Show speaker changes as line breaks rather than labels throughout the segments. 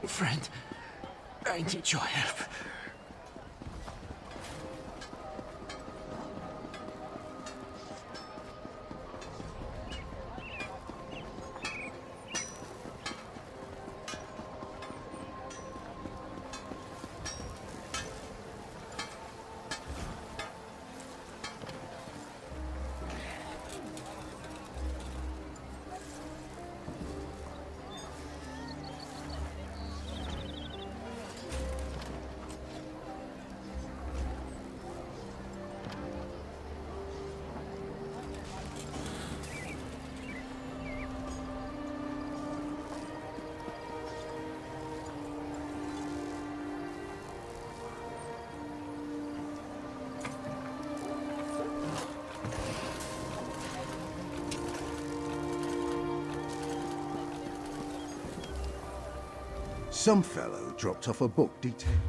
Friend, I need your help.
Some fellow dropped off a book detailing.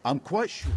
I'm quite sure.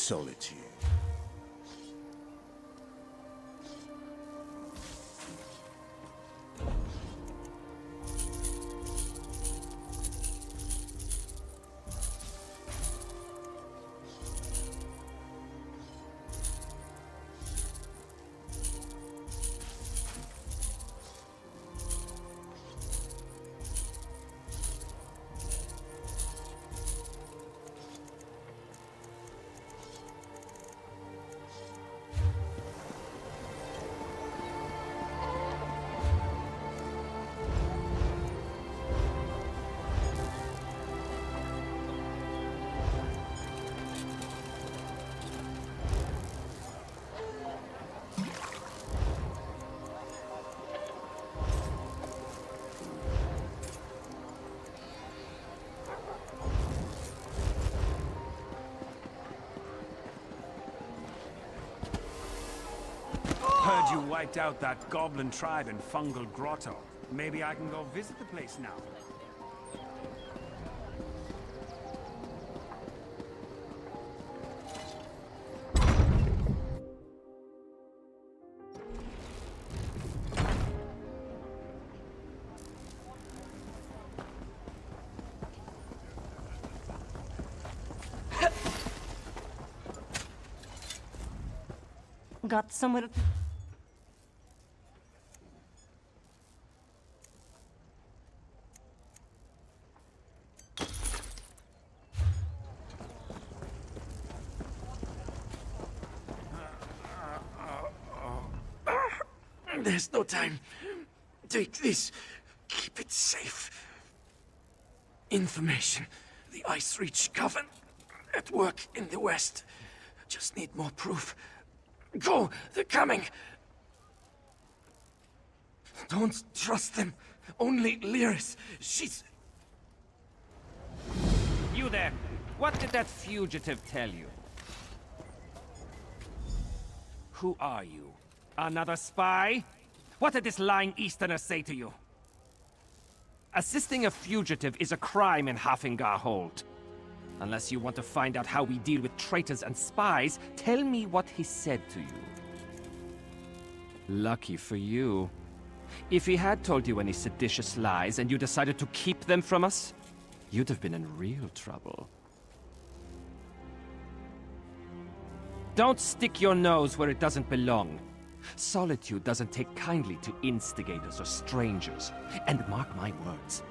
solitude.
Heard you wiped out that goblin tribe in Fungal Grotto. Maybe I can go visit the place now.
Got somewhere.
There's no time. Take this. Keep it safe. Information. The Ice Reach Coven. At work in the west. Just need more proof. Go! They're coming! Don't trust them. Only Lyris. She's...
You there! What did that fugitive tell you? Who are you? Another spy? What did this lying Easterner say to you? Assisting a fugitive is a crime in Hafingar Hold. Unless you want to find out how we deal with traitors and spies, tell me what he said to you. Lucky for you. If he had told you any seditious lies and you decided to keep them from us, you'd have been in real trouble. Don't stick your nose where it doesn't belong. Solitude doesn't take kindly to instigators or strangers. And mark my words,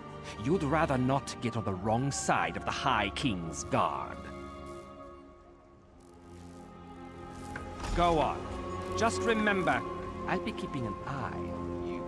you'd rather not get on the wrong side of the High King's guard. Go on. Just remember, I'll be keeping an eye on you.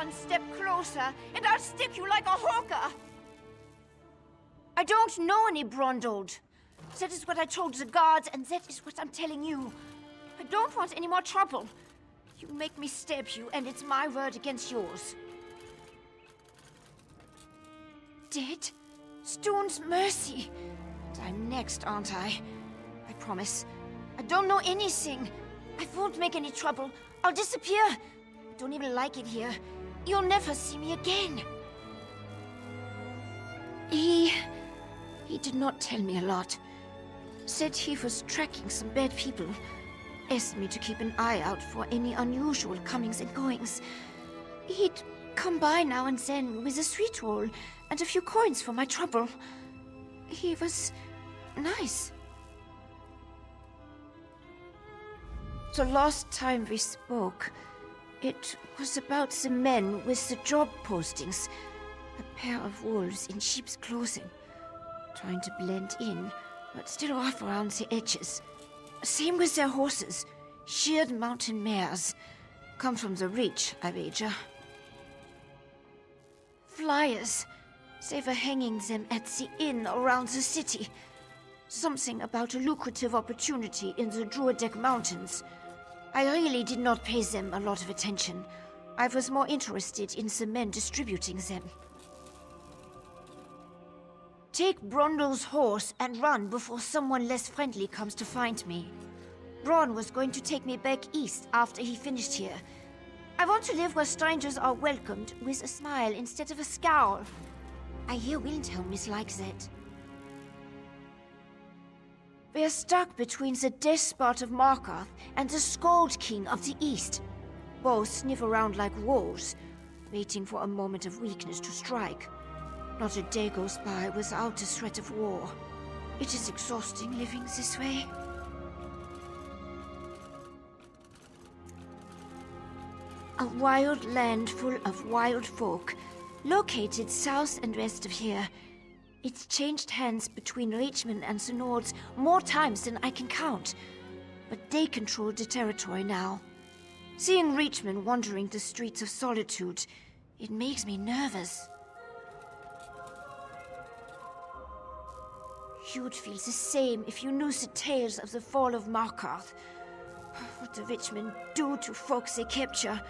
one step closer, and I'll stick you like a hawker. I don't know any Brondold. That is what I told the guards, and that is what I'm telling you. I don't want any more trouble. You make me stab you, and it's my word against yours. Dead? Stone's mercy. And I'm next, aren't I? I promise. I don't know anything. I won't make any trouble. I'll disappear. I don't even like it here. You'll never see me again. He did not tell me a lot. Said he was tracking some bad people. Asked me to keep an eye out for any unusual comings and goings. He'd come by now and then with a sweet roll and a few coins for my trouble. He was nice. The last time we spoke, it was about the men with the job postings. A pair of wolves in sheep's clothing. Trying to blend in, but still off around the edges. Same with their horses. Sheared mountain mares. Come from the Reach, I wager. Flyers. They were hanging them at the inn around the city. Something about a lucrative opportunity in the Druidek Mountains. I really did not pay them a lot of attention. I was more interested in the men distributing them. Take Brondol's horse and run before someone less friendly comes to find me. Braun was going to take me back east after he finished here. I want to live where strangers are welcomed with a smile instead of a scowl. I hear Wilhelm is like that. We are stuck between the despot of Markarth and the Scold King of the East. Both sniff around like wolves, waiting for a moment of weakness to strike. Not a day goes by without a threat of war. It is exhausting living this way. A wild land full of wild folk, located south and west of here. It's changed hands between Reachman and the Nords more times than I can count. But they control the territory now. Seeing Reachman wandering the streets of Solitude, it makes me nervous. You'd feel the same if you knew the tales of the fall of Markarth. What the Reachmen do to folks they capture.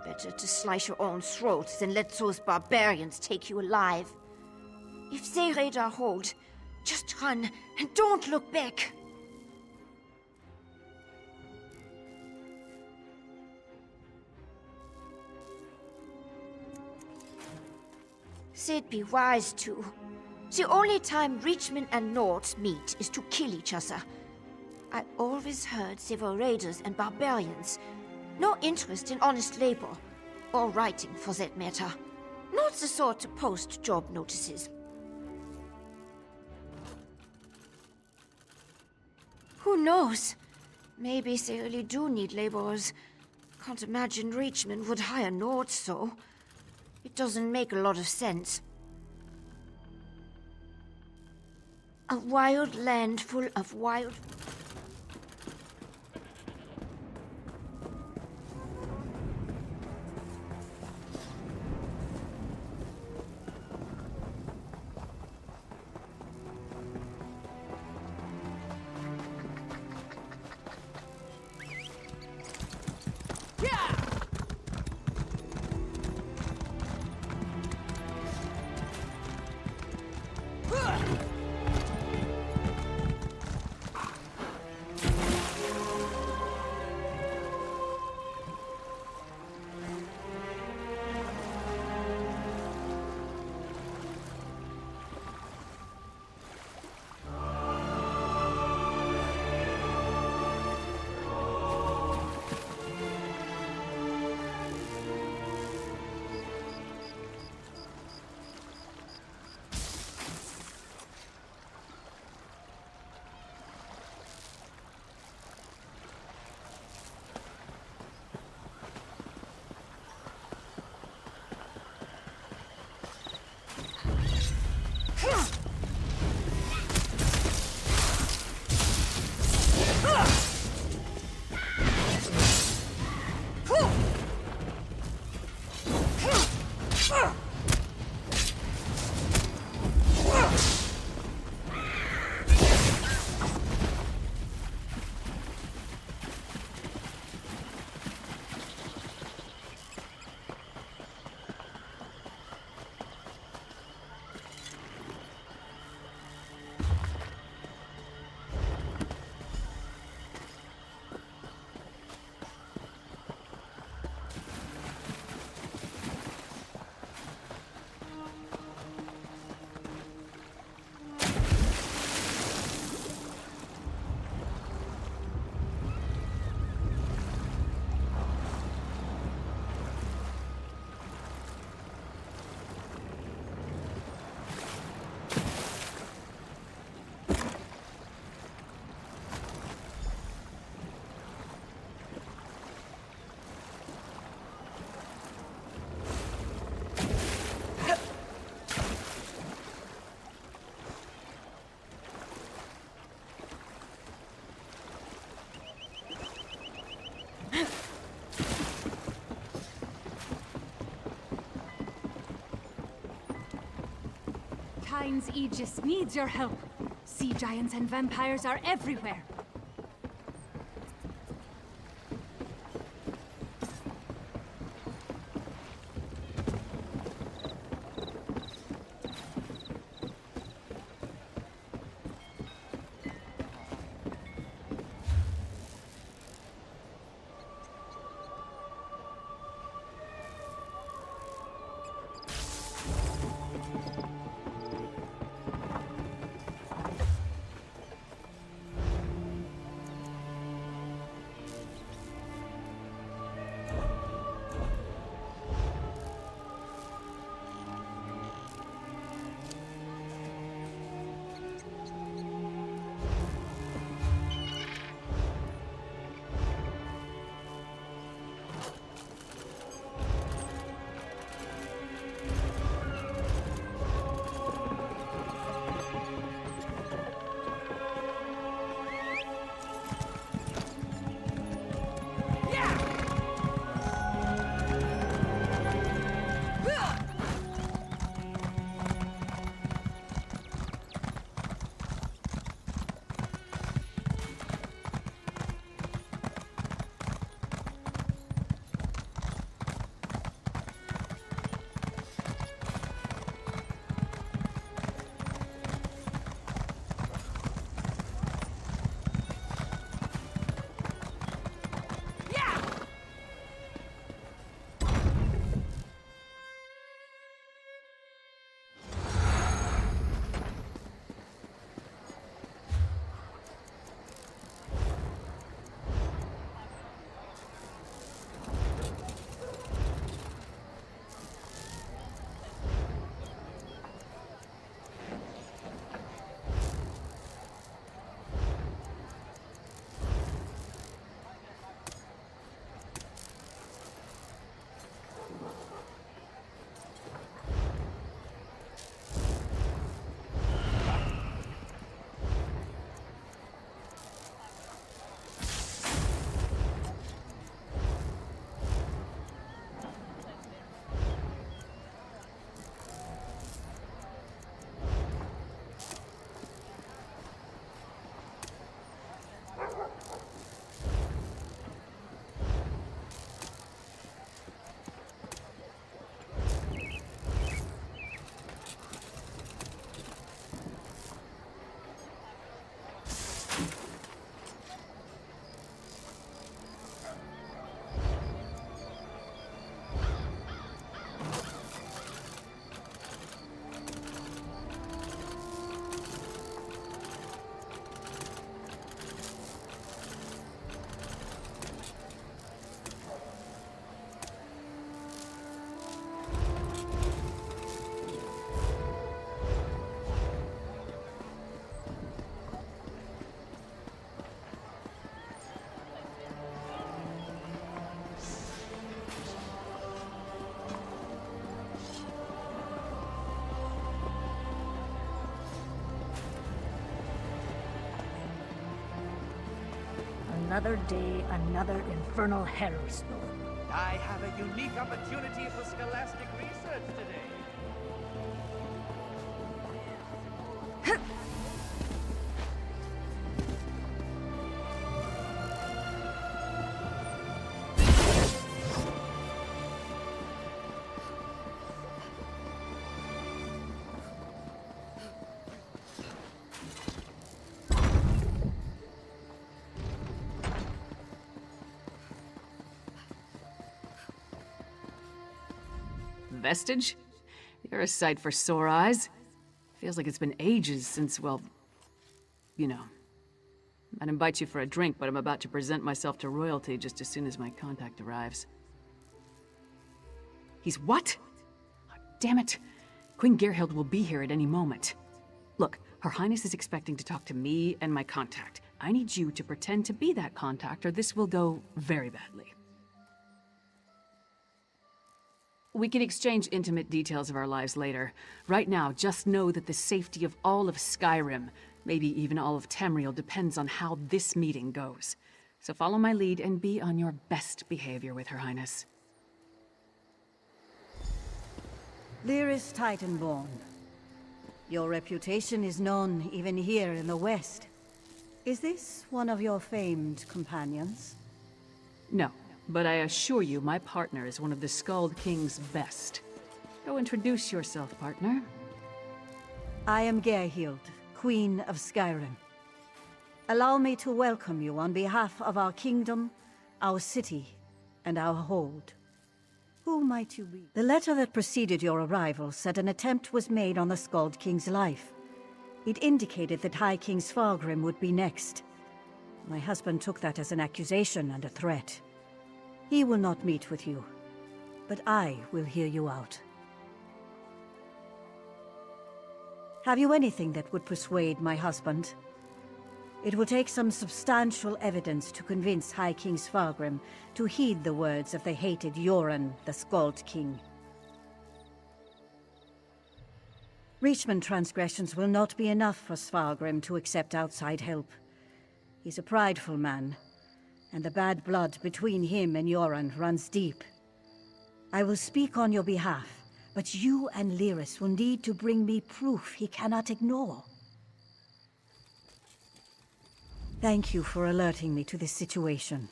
Better to slice your own throat than let those barbarians take you alive. If they raid our hold, just run and don't look back. They'd be wise to. The only time Reachmen and Nords meet is to kill each other. I always heard they were raiders and barbarians. No interest in honest labor. Or writing, for that matter. Not the sort to post job notices. Who knows? Maybe they really do need laborers. Can't imagine Reachmen would hire Nords so. It doesn't make a lot of sense. A wild land full of wild...
Shine's Aegis needs your help. Sea giants and vampires are everywhere.
Another day, another infernal hellstorm.
I have a unique opportunity for scholastic research today.
Vestige? You're a sight for sore eyes. Feels like it's been ages since, well, you know. I'd invite you for a drink, but I'm about to present myself to royalty just as soon as my contact arrives. He's what? Oh, damn it. Queen Gerhild will be here at any moment. Look, Her Highness is expecting to talk to me and my contact. I need you to pretend to be that contact, or this will go very badly. We can exchange intimate details of our lives later. Right now, just know that the safety of all of Skyrim, maybe even all of Tamriel, depends on how this meeting goes. So follow my lead and be on your best behavior with Her Highness.
Dearest Titanborn,
Your reputation is known even here in the West. Is this one of your famed companions?
No, but I assure you my partner is one of the Skald King's best. Go introduce yourself, partner.
I am Gerhild, Queen of Skyrim. Allow me to welcome you on behalf of our kingdom, our city, and our hold. Who might you be? The letter that preceded your arrival said an attempt was made on the Skald King's life. It indicated that High King Svargrim would be next. My husband took that as an accusation and a threat. He will not meet with you, but I will hear you out. Have you anything that would persuade my husband? It will take some substantial evidence to convince High King Svargrim to heed the words of the hated Yoren, the Skald King. Reachman transgressions will not be enough for Svargrim to accept outside help. He's a prideful man, and the bad blood between him and Yoren runs deep. I will speak on your behalf, but you and Lyris will need to bring me proof he cannot ignore. Thank you for alerting me to this situation.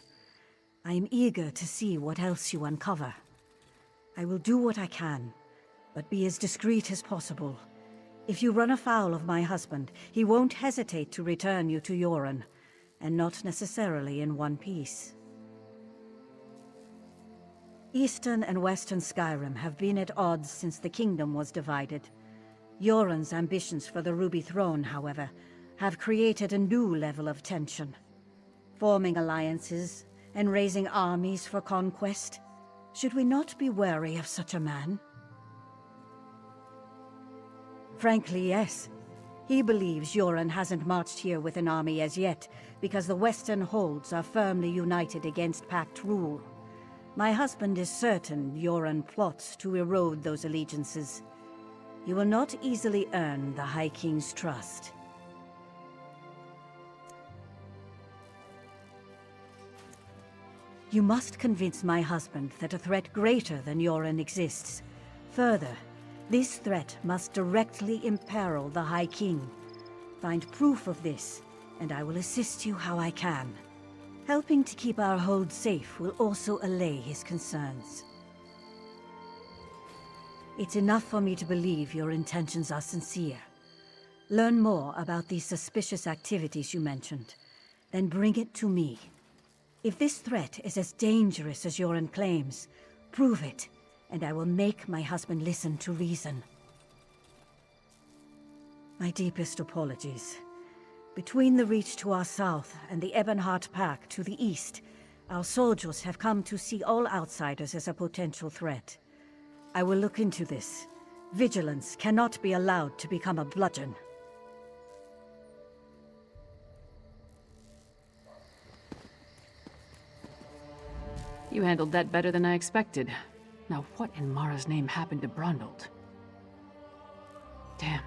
I am eager to see what else you uncover. I will do what I can, but be as discreet as possible. If you run afoul of my husband, he won't hesitate to return you to Yoren, and not necessarily in one piece. Eastern and Western Skyrim have been at odds since the kingdom was divided. Yoren's ambitions for the Ruby Throne, however, have created a new level of tension. Forming alliances and raising armies for conquest. Should we not be wary of such a man? Frankly, yes. He believes Yoren hasn't marched here with an army as yet, because the Western holds are firmly united against Pact rule. My husband is certain Yoren plots to erode those allegiances. You will not easily earn the High King's trust. You must convince my husband that a threat greater than Yoren exists. Further, this threat must directly imperil the High King. Find proof of this, and I will assist you how I can. Helping to keep our hold safe will also allay his concerns. It's enough for me to believe your intentions are sincere. Learn more about these suspicious activities you mentioned, then bring it to me. If this threat is as dangerous as Yoren claims, prove it, and I will make my husband listen to reason. My deepest apologies. Between the Reach to our south and the Ebonheart Pack to the east, our soldiers have come to see all outsiders as a potential threat. I will look into this. Vigilance cannot be allowed to become a bludgeon.
You handled that better than I expected. Now what in Mara's name happened to Brondald? Damn.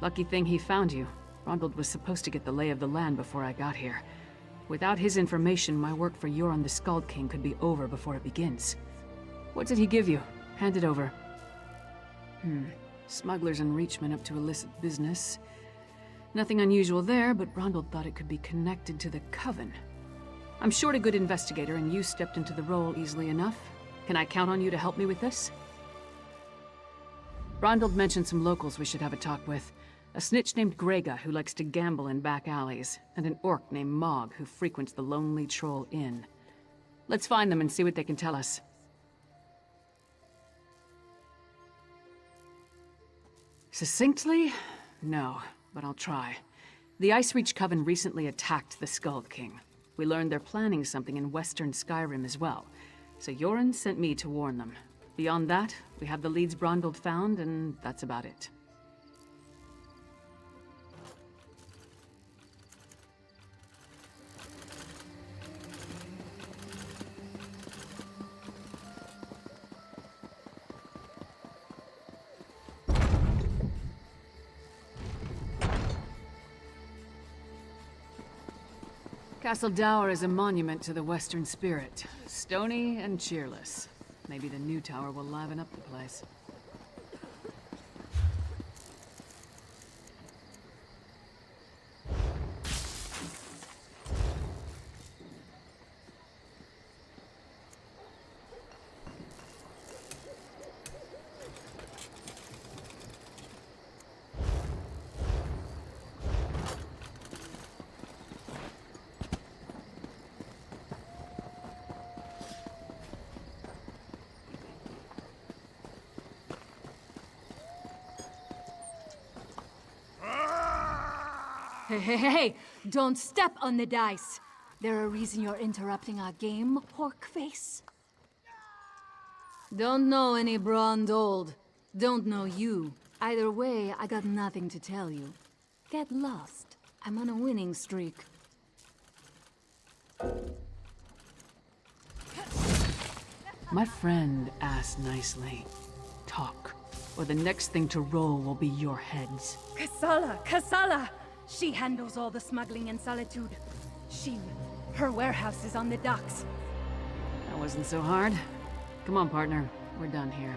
Lucky thing he found you. Brondald was supposed to get the lay of the land before I got here. Without his information, my work for Yoren the Skald King could be over before it begins. What did he give you? Hand it over. Smugglers and Reachmen up to illicit business. Nothing unusual there, but Brondald thought it could be connected to the Coven. I'm short a good investigator, and you stepped into the role easily enough. Can I count on you to help me with this? Brondald mentioned some locals we should have a talk with. A snitch named Grega who likes to gamble in back alleys, and an orc named Mog who frequents the Lonely Troll Inn. Let's find them and see what they can tell us. Succinctly? No, but I'll try. The Ice Reach Coven recently attacked the Skald King. We learned they're planning something in Western Skyrim as well, so Yoren sent me to warn them. Beyond that, we have the leads Brondald found, and that's about it. Castle Dower is a monument to the Western spirit. Stony and cheerless. Maybe the new tower will liven up the place.
Hey! Don't step on the dice. There a reason you're interrupting our game, pork face? Don't know any Brondhold. Don't know you. Either way, I got nothing to tell you. Get lost. I'm on a winning streak.
My friend asked nicely. Talk, or the next thing to roll will be your heads.
Kasala! She handles all the smuggling in Solitude. Her warehouse is on the docks.
That wasn't so hard. Come on, partner. We're done here.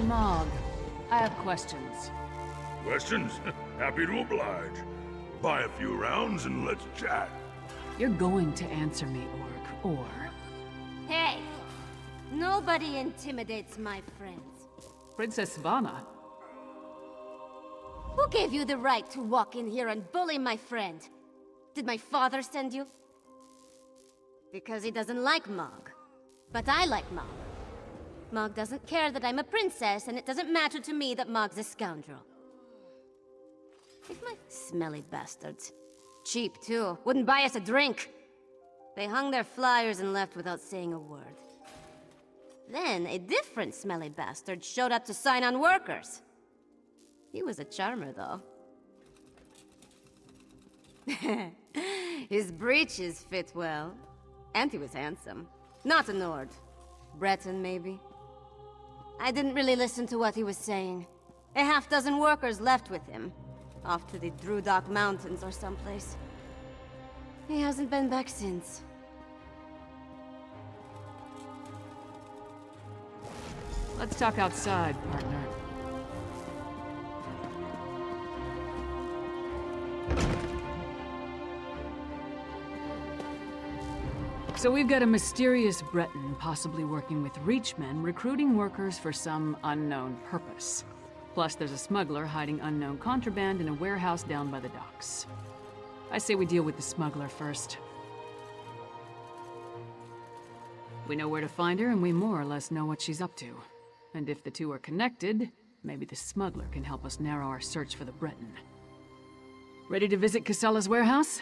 Mog, I have questions.
Questions? Happy to oblige. Buy a few rounds and let's chat.
You're going to answer me, Orc, or...
Hey! Nobody intimidates my friends.
Princess Svana?
Who gave you the right to walk in here and bully my friend? Did my father send you? Because he doesn't like Mog. But I like Mog. Mog doesn't care that I'm a princess, and it doesn't matter to me that Mog's a scoundrel. Take my smelly bastards. Cheap, too. Wouldn't buy us a drink. They hung their flyers and left without saying a word. Then, a different smelly bastard showed up to sign on workers. He was a charmer, though. His breeches fit well. And he was handsome. Not a Nord. Breton, maybe? I didn't really listen to what he was saying. A half-dozen workers left with him. Off to the Drudok Mountains or someplace. He hasn't been back since.
Let's talk outside, partner. So we've got a mysterious Breton possibly working with Reachmen, recruiting workers for some unknown purpose. Plus, there's a smuggler hiding unknown contraband in a warehouse down by the docks. I say we deal with the smuggler first. We know where to find her, and we more or less know what she's up to. And if the two are connected, maybe the smuggler can help us narrow our search for the Breton. Ready to visit Casella's warehouse?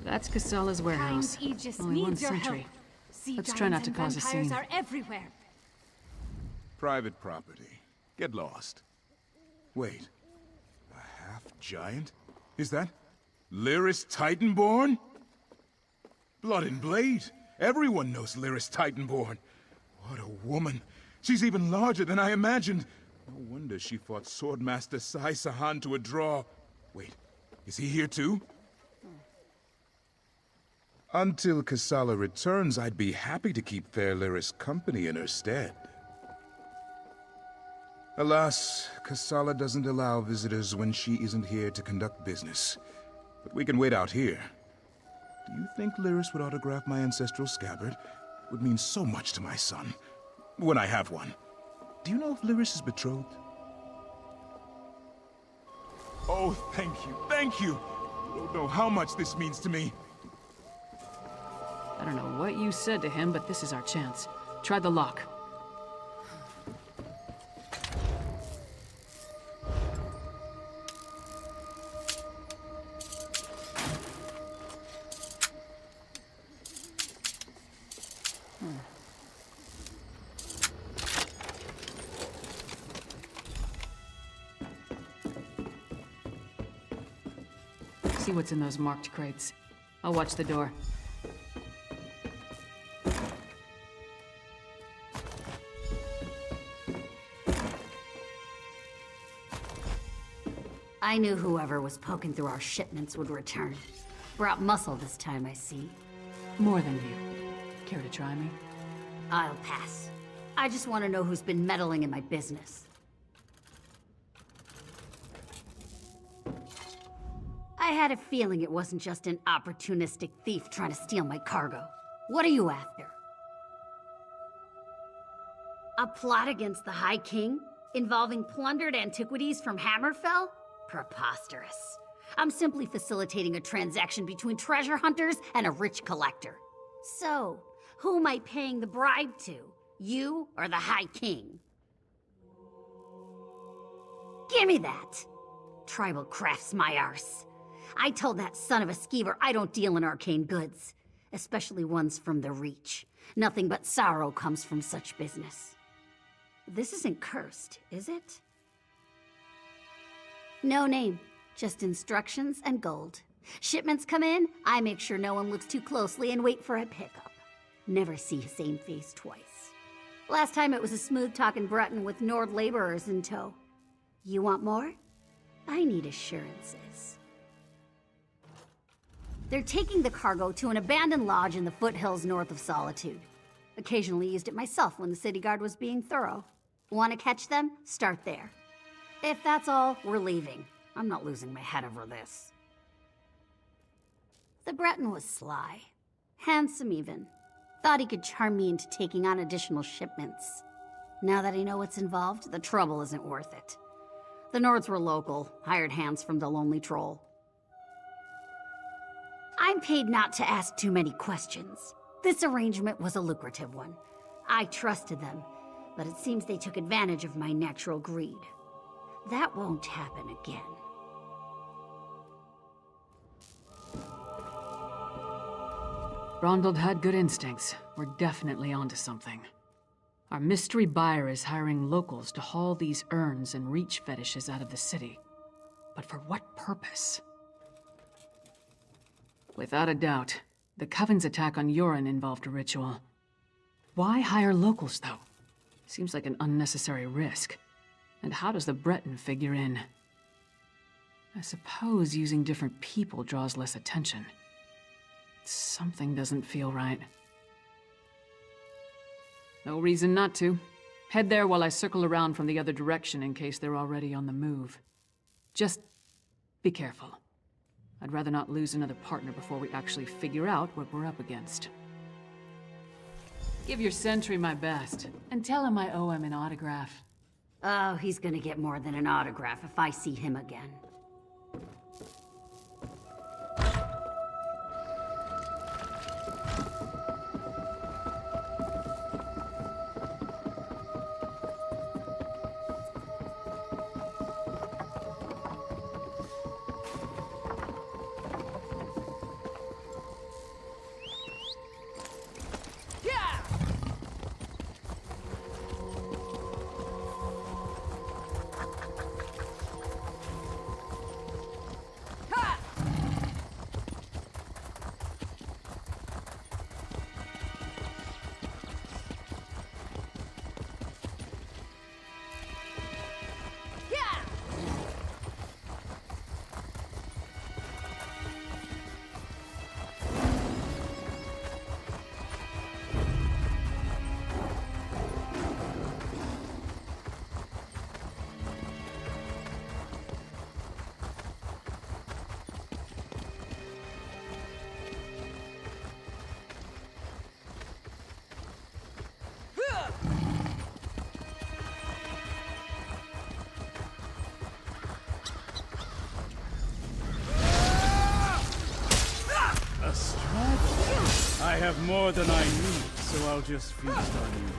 That's Casella's warehouse.
Kind Aegis
Only one
needs your
sentry.
help. Sea
Let's try not
giants
to
and
cause a
vampires
scene.
are everywhere.
Private property. Get lost. Wait. A half-giant? Is that Lyris Titanborn? Blood and Blade. Everyone knows Lyris Titanborn. What a woman. She's even larger than I imagined. No wonder she fought Swordmaster Sai Sahan to a draw. Wait, is he here too? Until Casala returns, I'd be happy to keep fair Lyris company in her stead. Alas, Casala doesn't allow visitors when she isn't here to conduct business. But we can wait out here. Do you think Lyris would autograph my ancestral scabbard? It would mean so much to my son. When I have one. Do you know if Lyris is betrothed? Oh, thank you, thank you! You don't know how much this means to me.
I don't know what you said to him, but this is our chance. Try the lock. See what's in those marked crates. I'll watch the door.
I knew whoever was poking through our shipments would return. Brought muscle this time, I see.
More than you. Care to try me?
I'll pass. I just want to know who's been meddling in my business. I had a feeling it wasn't just an opportunistic thief trying to steal my cargo. What are you after? A plot against the High King? Involving plundered antiquities from Hammerfell? Preposterous. I'm simply facilitating a transaction between treasure hunters and a rich collector. So, who am I paying the bribe to? You or the High King? Gimme that! Tribal craft's my arse. I told that son of a skeever I don't deal in arcane goods, especially ones from the Reach. Nothing but sorrow comes from such business. This isn't cursed, is it? No name, just instructions and gold. Shipments come in, I make sure no one looks too closely and wait for a pickup. Never see the same face twice. Last time it was a smooth-talking Breton with Nord laborers in tow. You want more? I need assurances. They're taking the cargo to an abandoned lodge in the foothills north of Solitude. Occasionally used it myself when the city guard was being thorough. Want to catch them? Start there. If that's all, we're leaving. I'm not losing my head over this. The Breton was sly. Handsome even. Thought he could charm me into taking on additional shipments. Now that I know what's involved, the trouble isn't worth it. The Nords were local, hired hands from the Lonely Troll. I'm paid not to ask too many questions. This arrangement was a lucrative one. I trusted them, but it seems they took advantage of my natural greed. That won't happen again.
Rondold had good instincts. We're definitely onto something. Our mystery buyer is hiring locals to haul these urns and reach fetishes out of the city. But for what purpose? Without a doubt, the Coven's attack on Yoren involved a ritual. Why hire locals, though? Seems like an unnecessary risk. And how does the Breton figure in? I suppose using different people draws less attention. Something doesn't feel right. No reason not to. Head there while I circle around from the other direction in case they're already on the move. Just be careful. I'd rather not lose another partner before we actually figure out what we're up against. Give your sentry my best, and tell him I owe him an autograph.
Oh, he's gonna get more than an autograph if I see him again.
I have more than I need, so I'll just feast on you.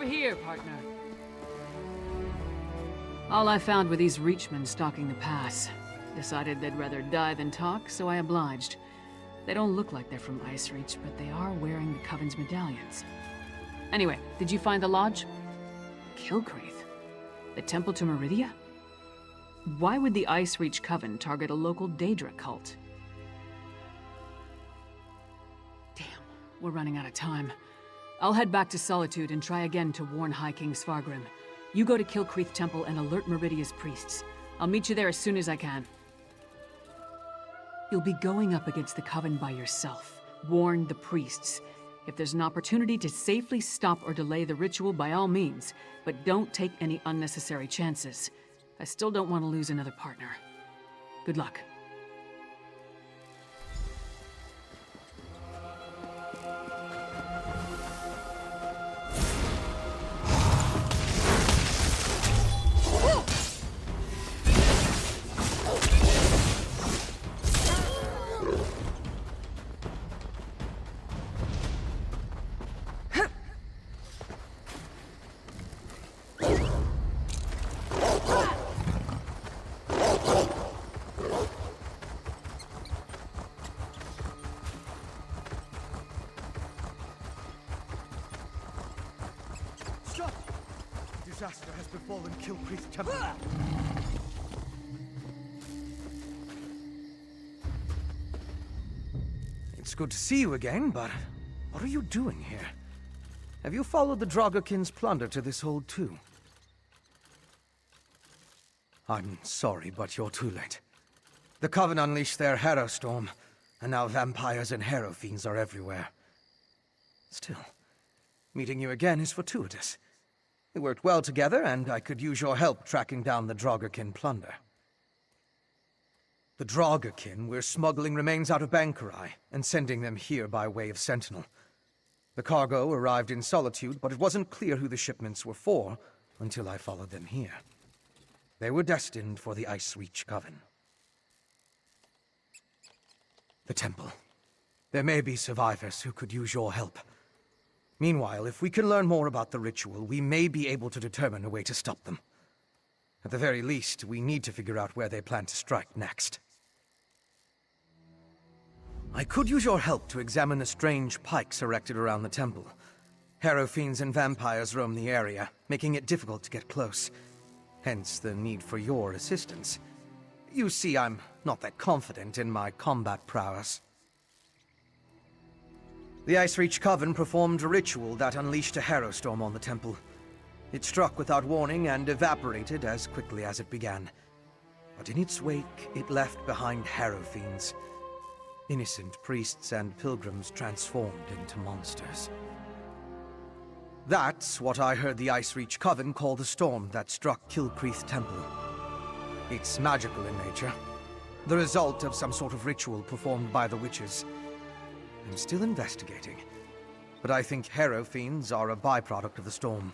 Over here, partner. All I found were these Reachmen stalking the pass. Decided they'd rather die than talk, so I obliged. They don't look like they're from Ice Reach, but they are wearing the Coven's medallions. Anyway, did you find the lodge? Kilcreath? The temple to Meridia? Why would the Ice Reach Coven target a local Daedra cult? Damn, we're running out of time. I'll head back to Solitude and try again to warn High King Svargrim. You go to Kilcreath Temple and alert Meridia's priests. I'll meet you there as soon as I can. You'll be going up against the Coven by yourself. Warn the priests. If there's an opportunity to safely stop or delay the ritual, by all means, but don't take any unnecessary chances. I still don't want to lose another partner. Good luck.
Disaster has befallen Kilcreath Temple. It's good to see you again, but what are you doing here? Have you followed the Draugr-kin's plunder to this hold too? I'm sorry, but you're too late. The Coven unleashed their Harrow Storm, and now vampires and Harrow fiends are everywhere. Still, meeting you again is fortuitous. We worked well together, and I could use your help tracking down the Draugr-kin plunder. The Draugr-kin were smuggling remains out of Bankarai and sending them here by way of Sentinel. The cargo arrived in Solitude, but it wasn't clear who the shipments were for until I followed them here. They were destined for the Ice Reach Coven. The temple. There may be survivors who could use your help. Meanwhile, if we can learn more about the ritual, we may be able to determine a way to stop them. At the very least, we need to figure out where they plan to strike next. I could use your help to examine the strange pikes erected around the temple. Harrow fiends and vampires roam the area, making it difficult to get close. Hence the need for your assistance. You see, I'm not that confident in my combat prowess. The Ice Reach Coven performed a ritual that unleashed a Harrow Storm on the temple. It struck without warning and evaporated as quickly as it began. But in its wake, it left behind Harrow fiends. Innocent priests and pilgrims transformed into monsters. That's what I heard the Ice Reach Coven call the storm that struck Kilcreath Temple. It's magical in nature, the result of some sort of ritual performed by the witches. I'm still investigating, but I think Harrow fiends are a byproduct of the storm.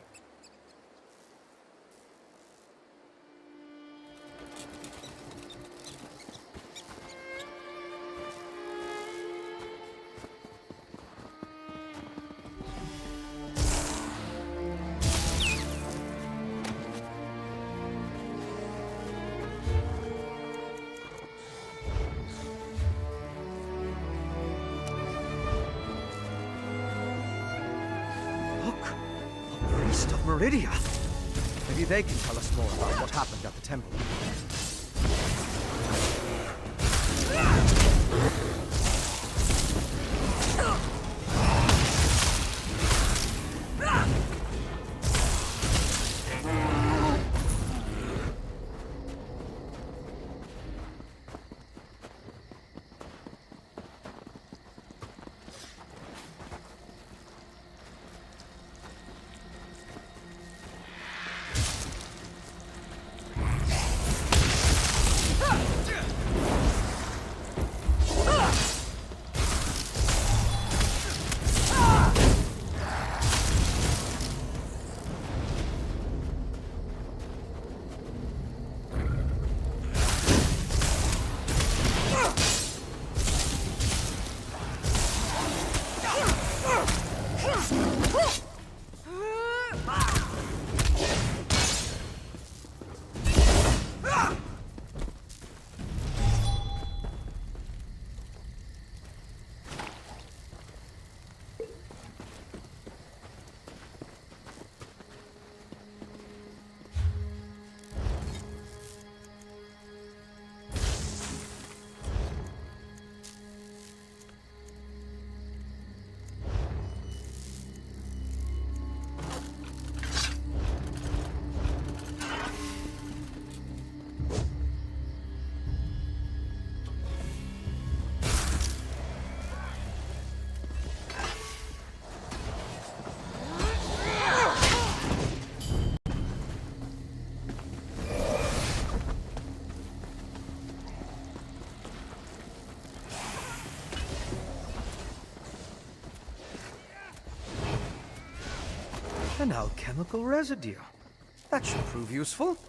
Priest of Meridia. Maybe they can tell us more about what happened at the temple. An alchemical residue. That should prove useful.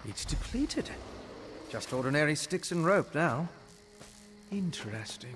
It's depleted. Just ordinary sticks and rope now. Interesting.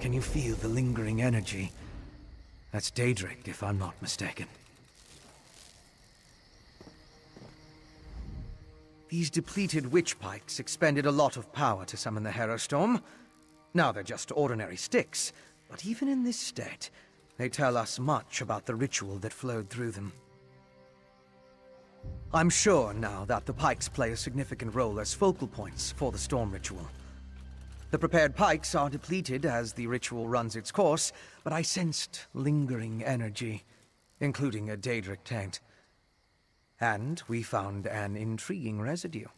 Can you feel the lingering energy? That's Daedric, if I'm not mistaken. These depleted witch pikes expended a lot of power to summon the Herostorm. Now they're just ordinary sticks, but even in this state, they tell us much about the ritual that flowed through them. I'm sure now that the pikes play a significant role as focal points for the storm ritual. The prepared pikes are depleted as the ritual runs its course, but I sensed lingering energy, including a Daedric taint. And we found an intriguing residue.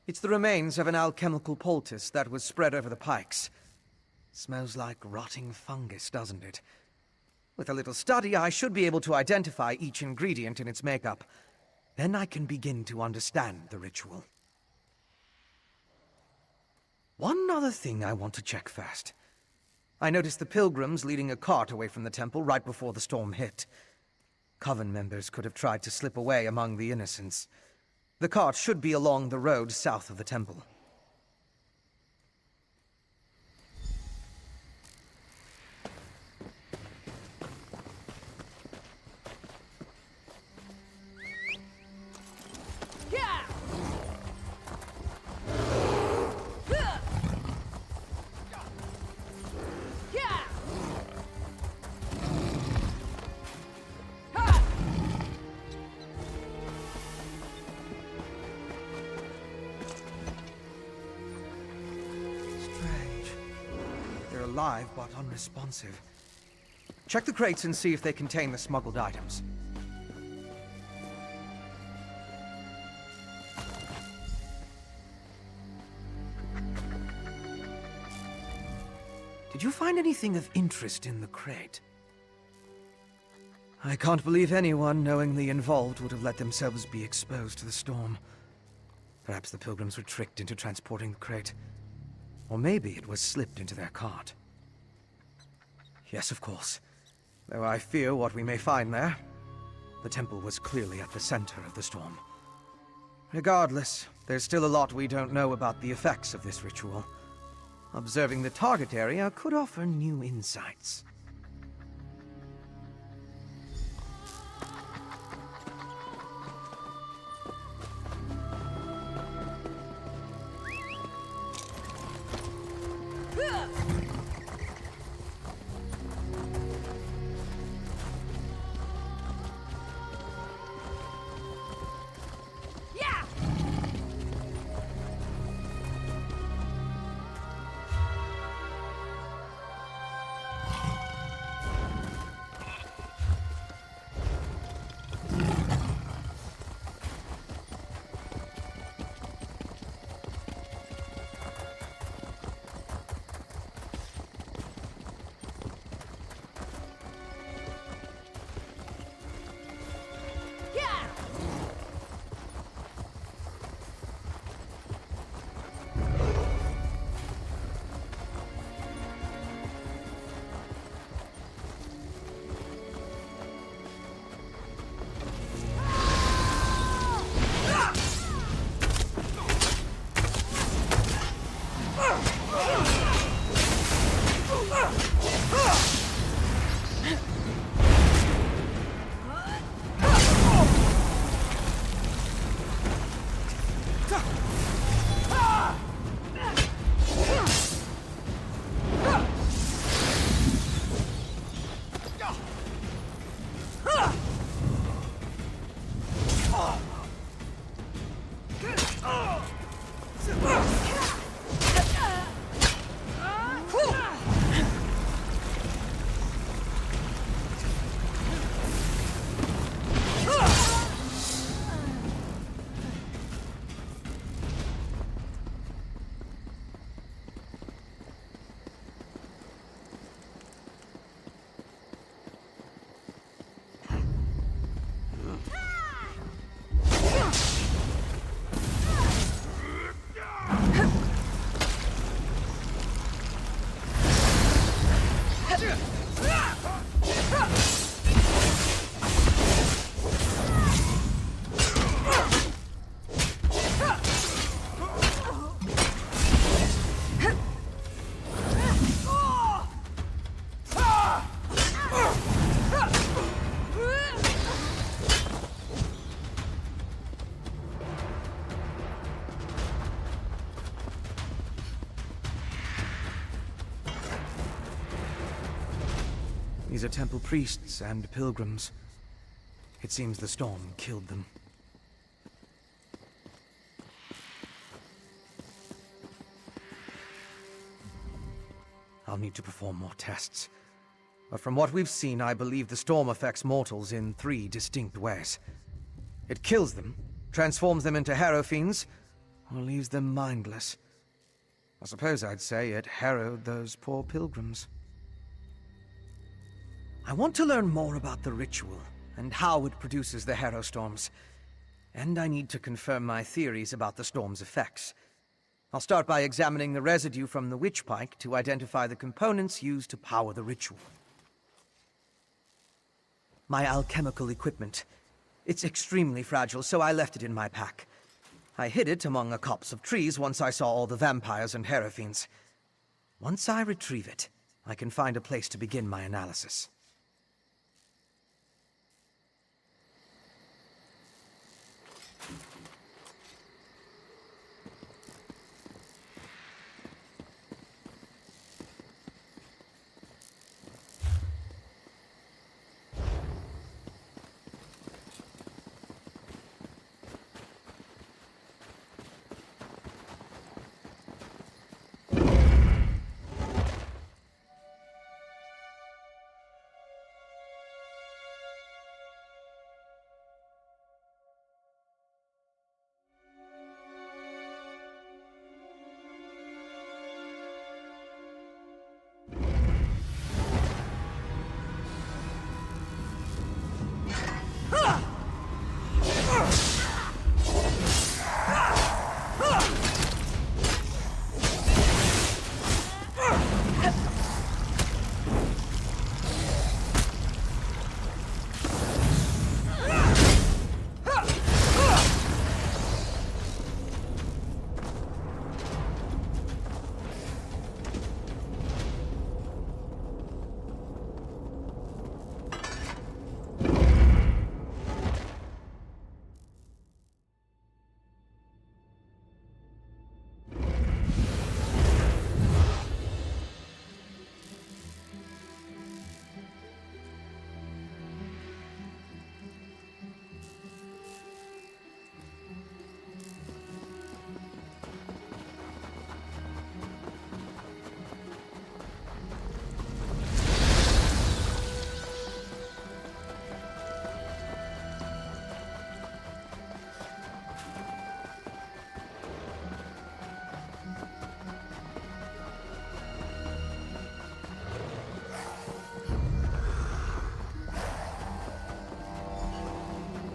It's the remains of an alchemical poultice that was spread over the pikes. Smells like rotting fungus, doesn't it? With a little study, I should be able to identify each ingredient in its makeup. Then I can begin to understand the ritual. One other thing I want to check first. I noticed the pilgrims leading a cart away from the temple right before the storm hit. Coven members could have tried to slip away among the innocents. The cart should be along the road south of the temple. Alive, but unresponsive. Check the crates and see if they contain the smuggled items. Did you find anything of interest in the crate? I can't believe anyone knowingly involved would have let themselves be exposed to the storm. Perhaps the pilgrims were tricked into transporting the crate. Or maybe it was slipped into their cart. Yes, of course. Though I fear what we may find there. The temple was clearly at the center of the storm. Regardless, there's still a lot we don't know about the effects of this ritual. Observing the target area could offer new insights. These are temple priests and pilgrims. It seems the storm killed them. I'll need to perform more tests. But from what we've seen, I believe the storm affects mortals in 3 distinct ways. It kills them, transforms them into harrow fiends, or leaves them mindless. I suppose I'd say it harrowed those poor pilgrims. I want to learn more about the ritual and how it produces the Harrow Storms. And I need to confirm my theories about the storm's effects. I'll start by examining the residue from the witch pike to identify the components used to power the ritual. My alchemical equipment. It's extremely fragile, so I left it in my pack. I hid it among a copse of trees once I saw all the vampires and Hierophants. Once I retrieve it, I can find a place to begin my analysis.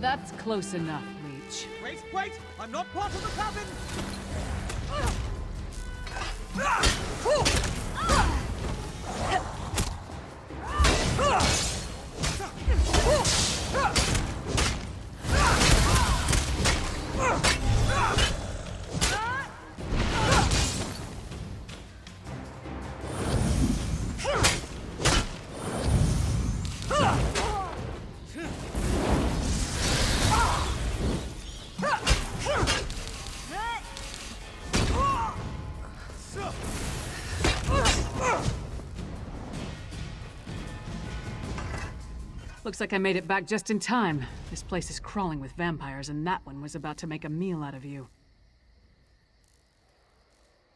That's close enough, Leech.
Wait! I'm not part of the coven!
Looks like I made it back just in time. This place is crawling with vampires, and that one was about to make a meal out of you.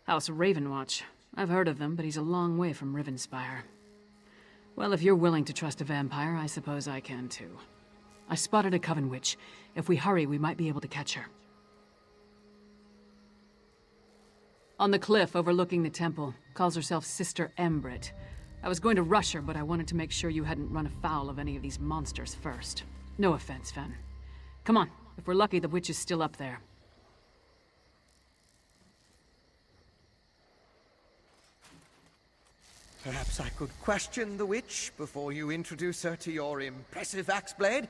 House Ravenwatch. I've heard of them, but he's a long way from Rivenspire. Well, if you're willing to trust a vampire, I suppose I can too. I spotted a Coven Witch. If we hurry, we might be able to catch her. On the cliff overlooking the temple, calls herself Sister Embrit. I was going to rush her, but I wanted to make sure you hadn't run afoul of any of these monsters first. No offense, Fen. Come on, if we're lucky, the witch is still up there.
Perhaps I could question the witch before you introduce her to your impressive axe blade?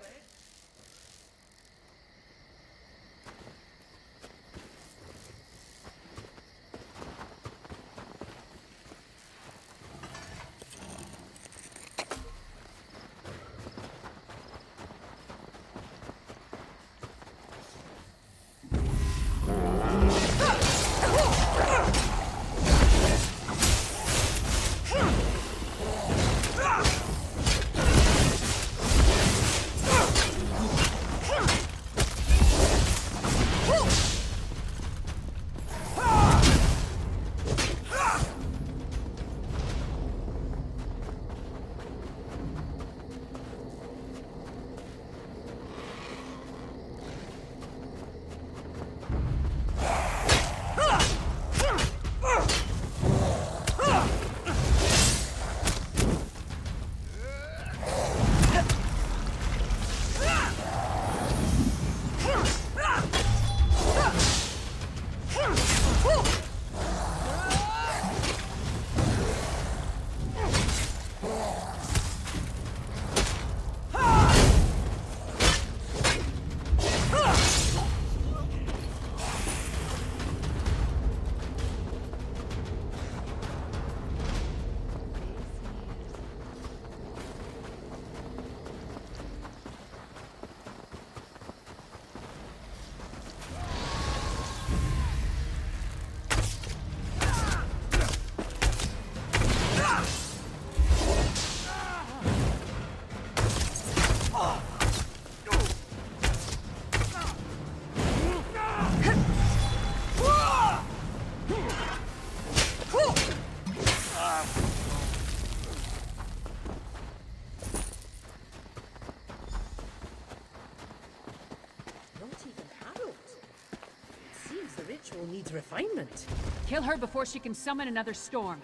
Excellent. Kill her before she can summon another storm.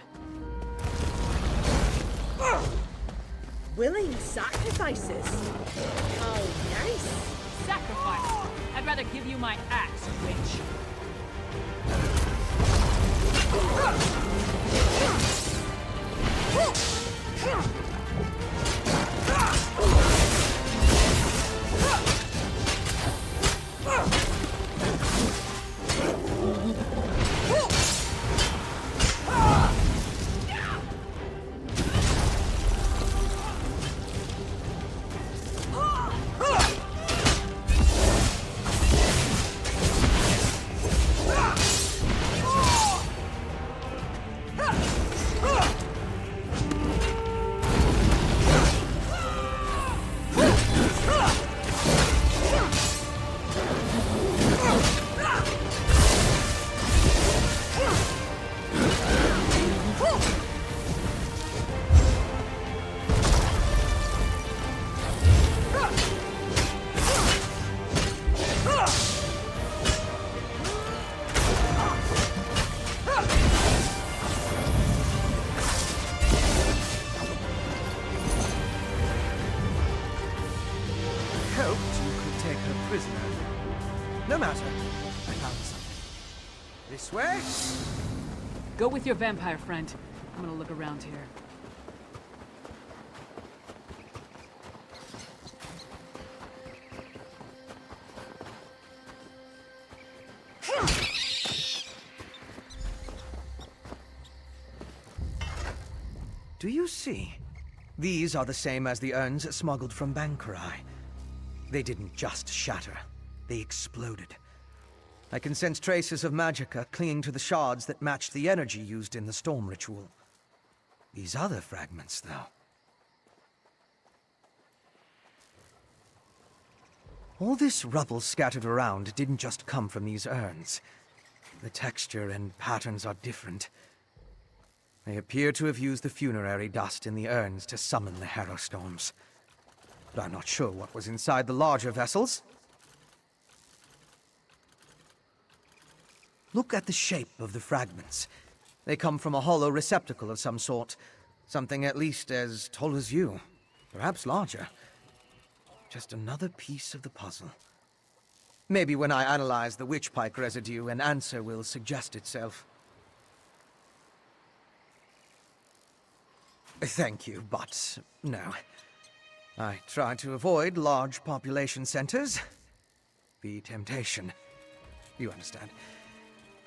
Willing sacrifices. Oh, nice.
Sacrifice? I'd rather give you my axe, witch.
No matter. I found something. This way?
Go with your vampire friend. I'm gonna look around here.
Do you see? These are the same as the urns smuggled from Bankarai. They didn't just shatter. They exploded. I can sense traces of magicka clinging to the shards that matched the energy used in the storm ritual. These other fragments, though. All this rubble scattered around didn't just come from these urns. The texture and patterns are different. They appear to have used the funerary dust in the urns to summon the Harrow Storms. But I'm not sure what was inside the larger vessels. Look at the shape of the fragments. They come from a hollow receptacle of some sort. Something at least as tall as you. Perhaps larger. Just another piece of the puzzle. Maybe when I analyze the witchpike residue, an answer will suggest itself. Thank you, but no. I try to avoid large population centers. The temptation. You understand.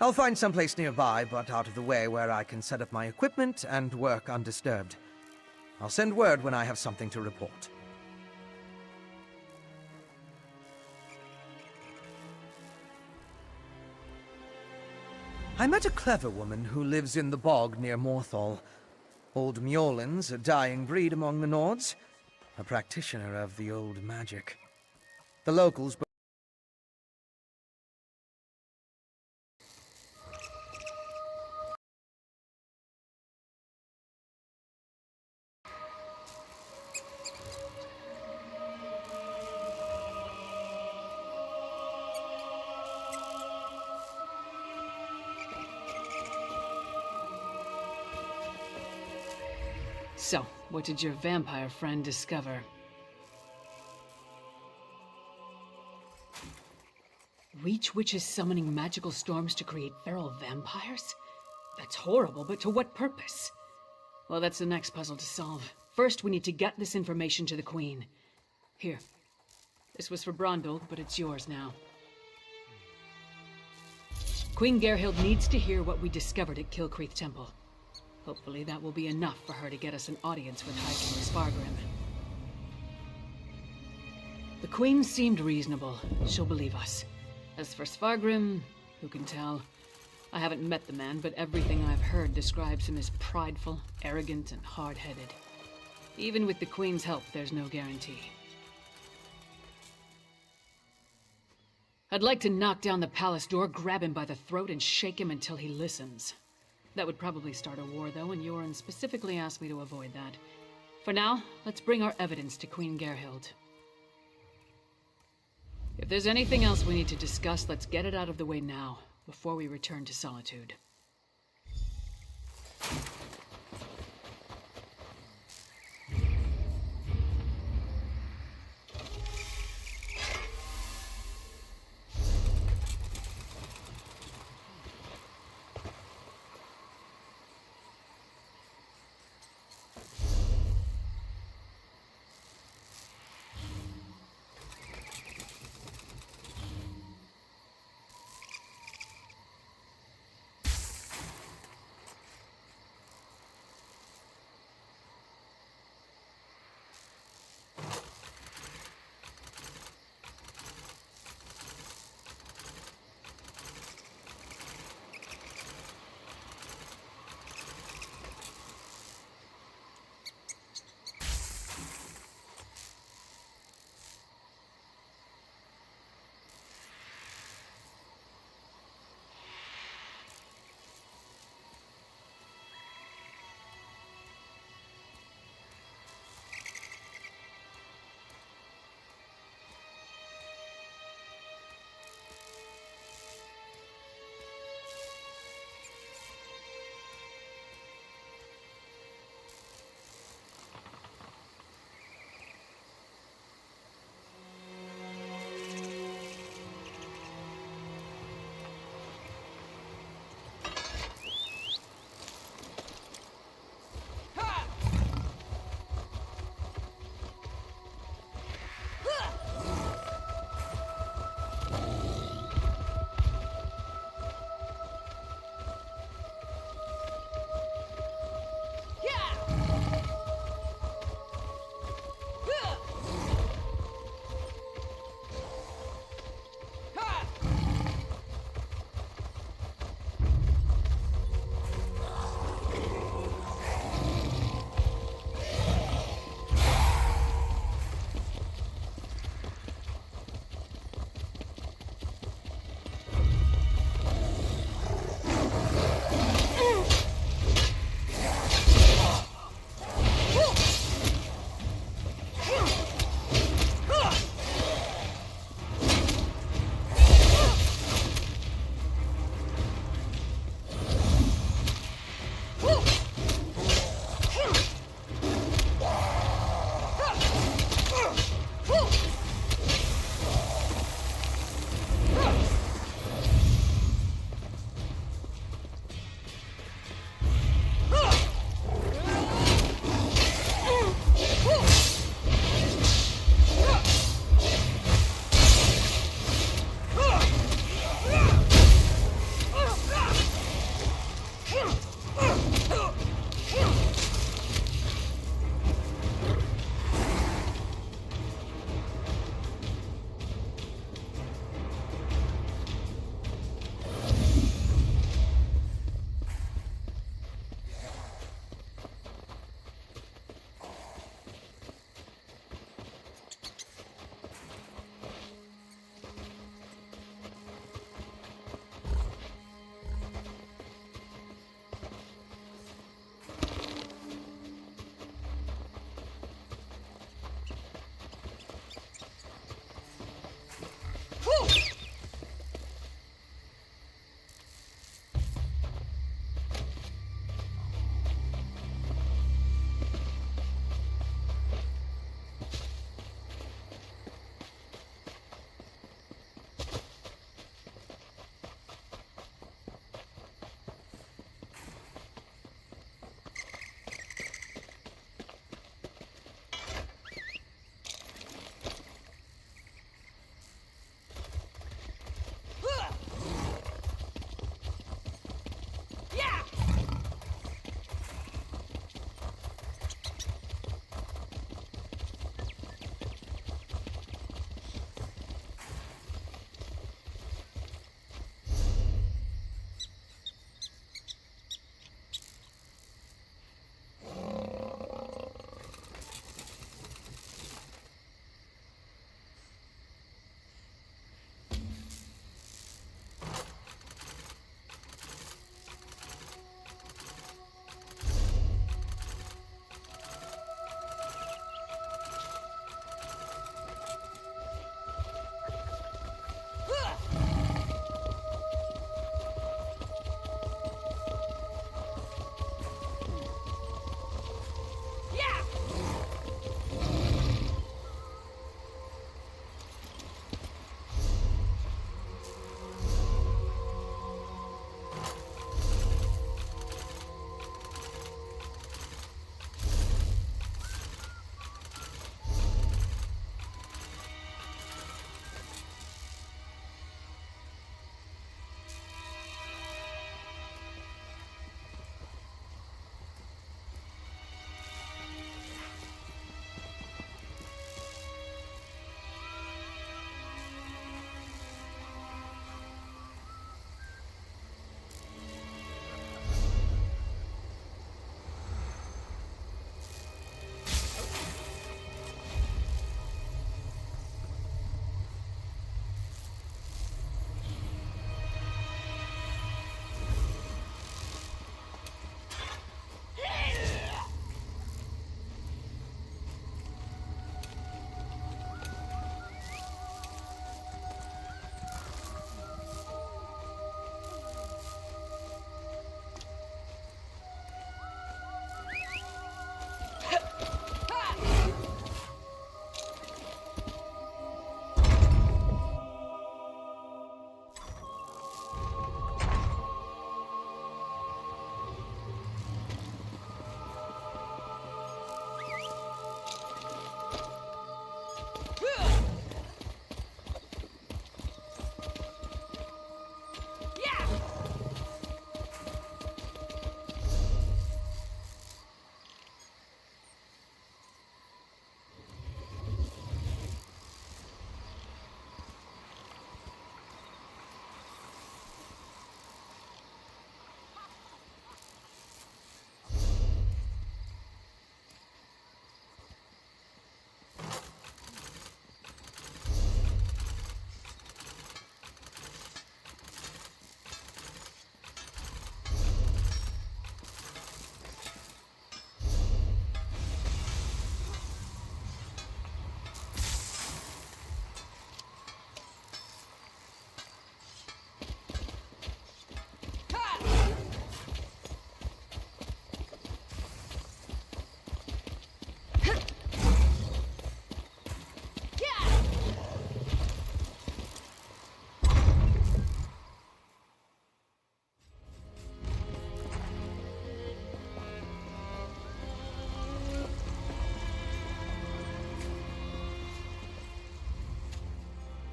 I'll find someplace nearby, but out of the way where I can set up my equipment and work undisturbed. I'll send word when I have something to report. I met a clever woman who lives in the bog near Morthal. Old Mjolnir's a dying breed among the Nords, a practitioner of the old magic. The locals...
So, what did your vampire friend discover? Reach witches summoning magical storms to create feral vampires? That's horrible, but to what purpose? Well, that's the next puzzle to solve. First, we need to get this information to the Queen. Here. This was for Brondolf, but it's yours now. Queen Gerhild needs to hear what we discovered at Kilcreath Temple. Hopefully that will be enough for her to get us an audience with High King Sfargrim. The Queen seemed reasonable. She'll believe us. As for Sfargrim, who can tell? I haven't met the man, but everything I've heard describes him as prideful, arrogant, and hard-headed. Even with the Queen's help, there's no guarantee. I'd like to knock down the palace door, grab him by the throat, and shake him until he listens. That would probably start a war, though, and Yoren specifically asked me to avoid that. For now, let's bring our evidence to Queen Gerhild. If there's anything else we need to discuss, let's get it out of the way now. before we return to Solitude.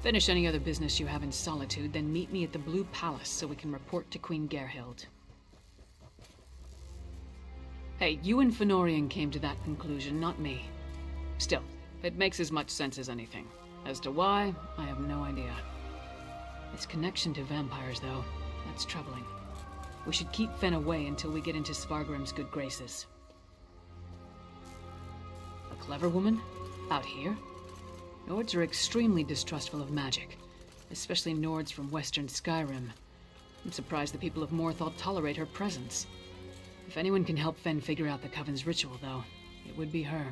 Finish any other business you have in Solitude, then meet me at the Blue Palace so we can report to Queen Gerhild. Hey, you and Fenorian came to that conclusion, not me. Still, it makes as much sense as anything. As to why, I have no idea. Its connection to vampires, though, that's troubling. We should keep Fen away until we get into Svargrim's good graces. A clever woman? Out here? Nords are extremely distrustful of magic, especially Nords from western Skyrim. I'm surprised the people of Morthal tolerate her presence. If anyone can help Fen figure out the Coven's ritual, though, it would be her.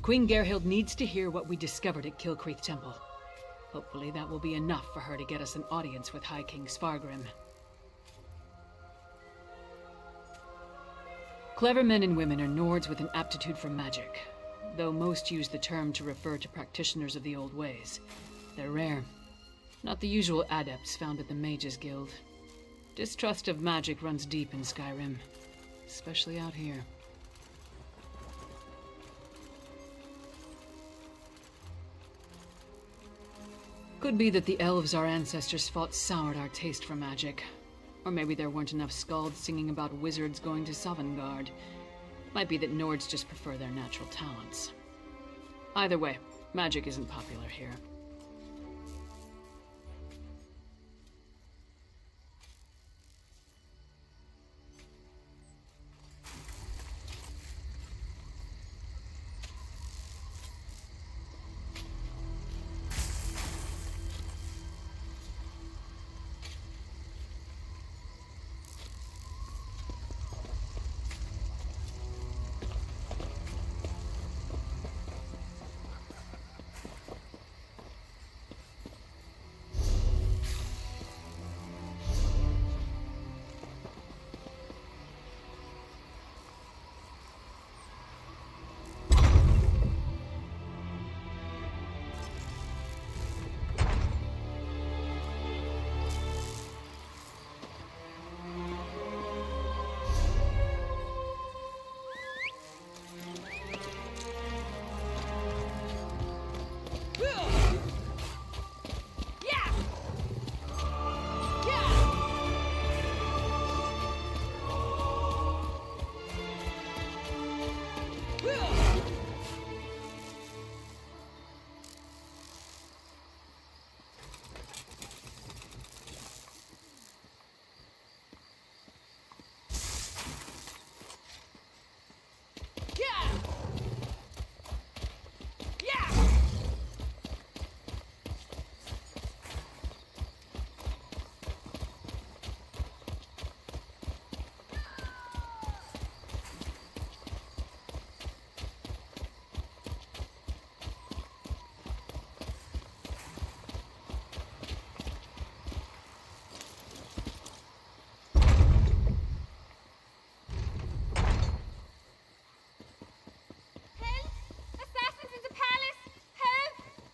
Queen Gerhild needs to hear what we discovered at Kilcreath Temple. Hopefully that will be enough for her to get us an audience with High King Svargrim. Clever men and women are Nords with an aptitude for magic, though most use the term to refer to practitioners of the old ways. They're rare. Not the usual adepts found at the Mages Guild. Distrust of magic runs deep in Skyrim, especially out here. Could be that the elves our ancestors fought soured our taste for magic. Or maybe there weren't enough skalds singing about wizards going to Sovngarde. Might be that Nords just prefer their natural talents. Either way, magic isn't popular here.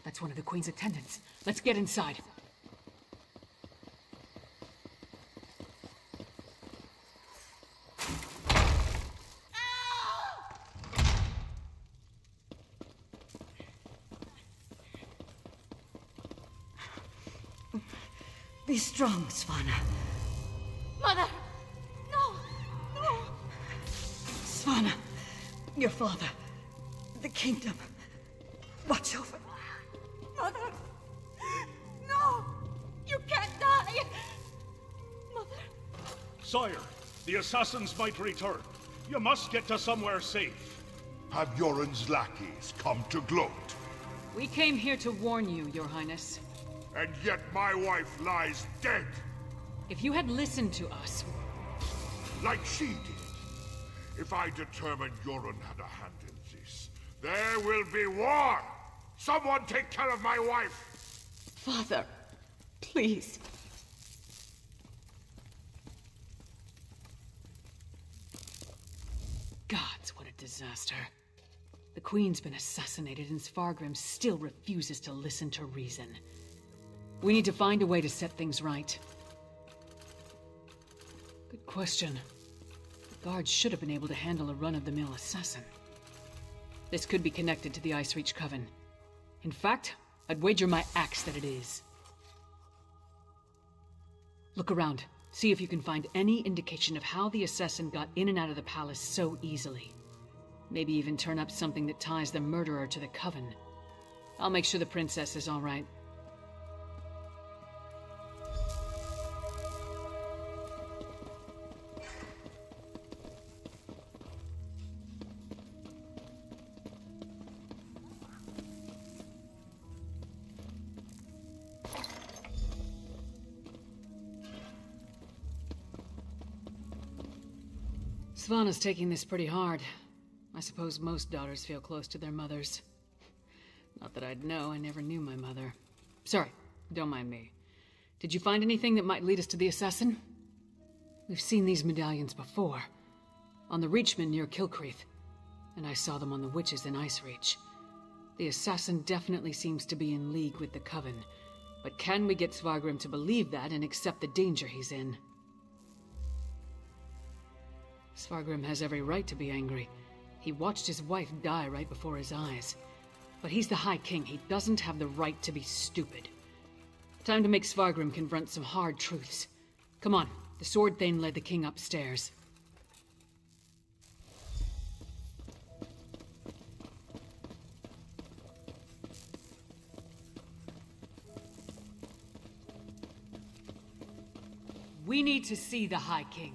That's one of the Queen's attendants. Let's get inside.
Be strong, Svanna.
Mother! No! No!
Svanna, your father, the kingdom. Watch over.
Mother! No! You can't die! Mother!
Sire, the assassins might return. You must get to somewhere safe.
Have Yoren's lackeys come to gloat?
We came here to warn you, Your Highness.
And yet my wife lies dead!
If you had listened to us...
Like she did. If I determine Yoren had a hand in this, there will be war! Someone take care of my wife!
Father, please. Gods, what a disaster. The Queen's been assassinated and Svargrim still refuses to listen to reason. We need to find a way to set things right. Good question. The guards should have been able to handle a run-of-the-mill assassin. This could be connected to the Icereach Coven. In fact, I'd wager my axe that it is. Look around. See if you can find any indication of how the assassin got in and out of the palace so easily. Maybe even turn up something that ties the murderer to the Coven. I'll make sure the princess is all right. Svanna's taking this pretty hard. I suppose most daughters feel close to their mothers. Not that I'd know, I never knew my mother. Sorry, don't mind me. Did you find anything that might lead us to the assassin? We've seen these medallions before. On the Reachman near Kilcreath. And I saw them on the witches in Icereach. The assassin definitely seems to be in league with the Coven. But can we get Svargrim to believe that and accept the danger he's in? Svargrim has every right to be angry. He watched his wife die right before his eyes. But he's the High King. He doesn't have the right to be stupid. Time to make Svargrim confront some hard truths. Come on, the Sword Thane led the king upstairs. We need to see the High King.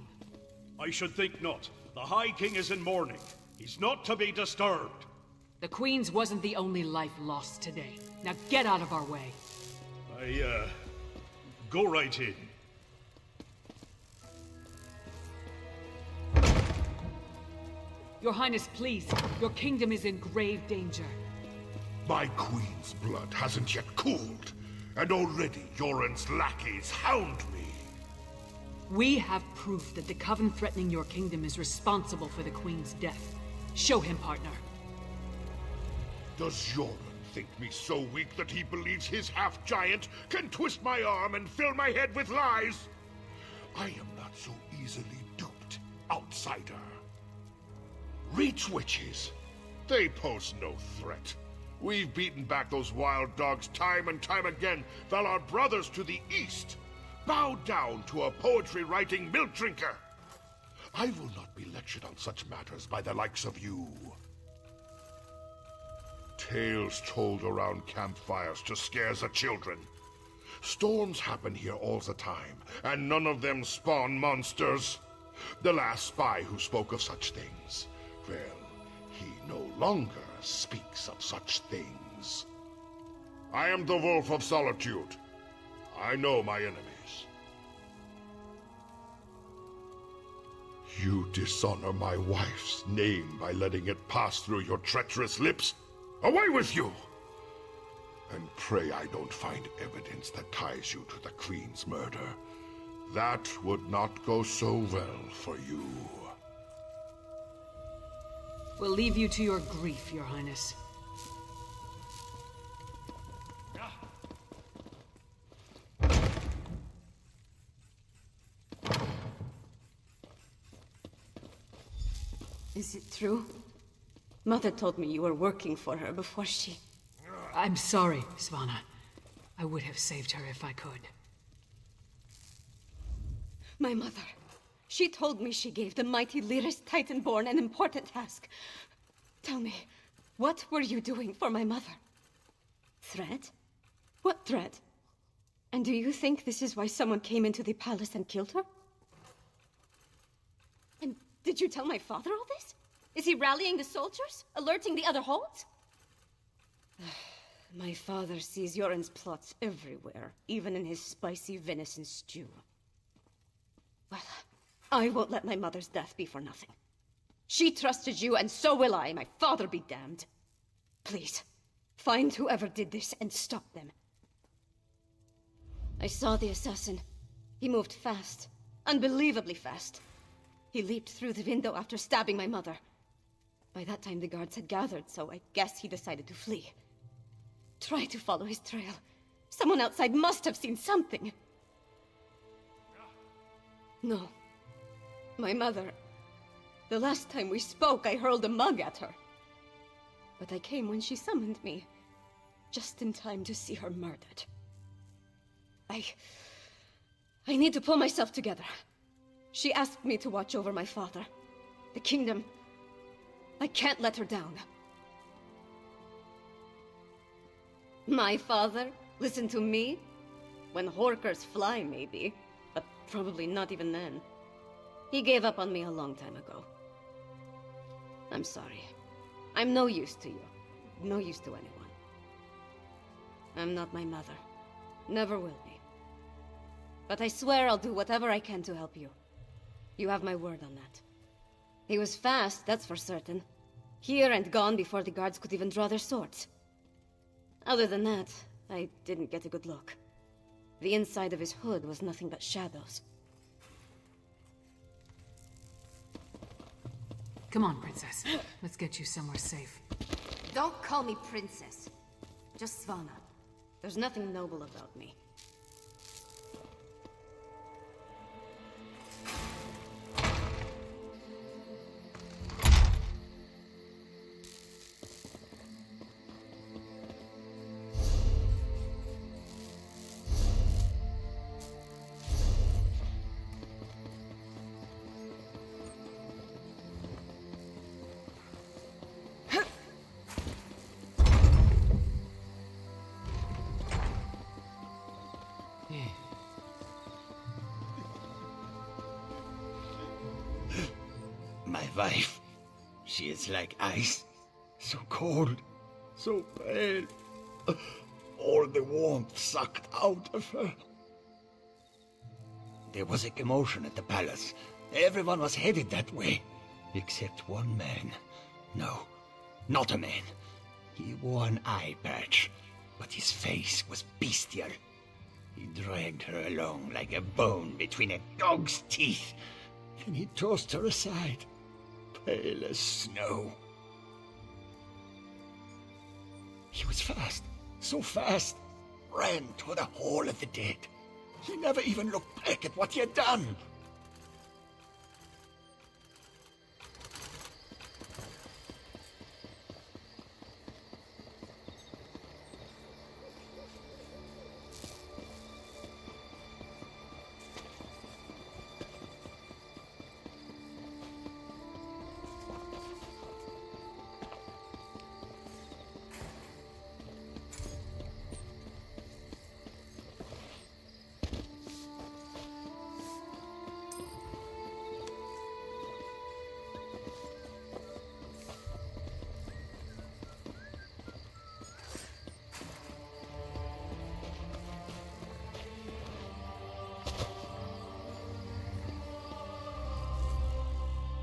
I should think not. The High King is in mourning. He's not to be disturbed.
The Queen's wasn't the only life lost today. Now get out of our way.
Go right in.
Your Highness, please. Your kingdom is in grave danger.
My queen's blood hasn't yet cooled, and already Yoren's lackeys hound me.
We have proof that the Coven threatening your kingdom is responsible for the Queen's death. Show him, partner.
Does Yoren think me so weak that he believes his half-giant can twist my arm and fill my head with lies? I am not so easily duped, outsider. Reach witches. They pose no threat. We've beaten back those wild dogs time and time again, while our brothers to the east bow down to a poetry-writing milk drinker. I will not be lectured on such matters by the likes of you. Tales told around campfires to scare the children. Storms happen here all the time, and none of them spawn monsters. The last spy who spoke of such things, well, he no longer speaks of such things. I am the Wolf of Solitude. I know my enemies. You dishonor my wife's name by letting it pass through your treacherous lips. Away with you! And pray I don't find evidence that ties you to the Queen's murder. That would not go so well for you.
We'll leave you to your grief, Your Highness.
Is it true? Mother told me you were working for her before she...
I'm sorry, Svanna. I would have saved her if I could.
My mother. She told me she gave the mighty Lyris Titanborn an important task. Tell me, what were you doing for my mother? Threat? What threat? And do you think this is why someone came into the palace and killed her? And did you tell my father all this? Is he rallying the soldiers? Alerting the other holds? My father sees Yoren's plots everywhere, even in his spicy venison stew. Well, I won't let my mother's death be for nothing. She trusted you, and so will I. My father be damned. Please, find whoever did this and stop them. I saw the assassin. He moved fast. Unbelievably fast. He leaped through the window after stabbing my mother. By that time the guards had gathered, so I guess he decided to flee. Try to follow his trail. Someone outside must have seen something. No. My mother... The last time we spoke, I hurled a mug at her. But I came when she summoned me. just in time to see her murdered. I need to pull myself together. She asked me to watch over my father. The kingdom. I can't let her down. My father? Listen to me? When horkers fly, maybe. But probably not even then. He gave up on me a long time ago. I'm sorry. I'm no use to you. No use to anyone. I'm not my mother. Never will be. But I swear I'll do whatever I can to help you. You have my word on that. He was fast, that's for certain. Here and gone before the guards could even draw their swords. Other than that, I didn't get a good look. The inside of his hood was nothing but shadows.
Come on, Princess. Let's get you somewhere safe.
Don't call me princess. Just Svanna.
There's nothing noble about me.
My wife, she is like ice, so cold, so pale. All the warmth sucked out of her. There was a commotion at the palace. Everyone was headed that way, except one man. No, not a man. He wore an eye patch, but his face was bestial. He dragged her along like a bone between a dog's teeth. Then he tossed her aside, pale as snow. He was fast, so fast, ran to the Hall of the Dead. He never even looked back at what he had done.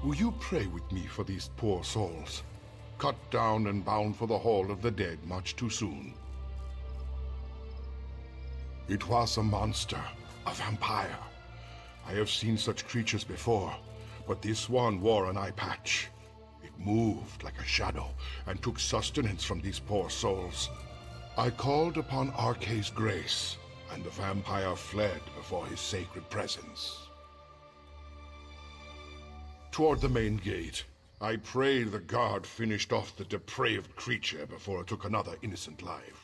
Will you pray with me for these poor souls? Cut down and bound for the Hall of the Dead much too soon. It was a monster, a vampire. I have seen such creatures before, but this one wore an eye patch. It moved like a shadow and took sustenance from these poor souls. I called upon Arkay's grace, and the vampire fled before his sacred presence. Toward the main gate, I pray the guard finished off the depraved creature before it took another innocent life.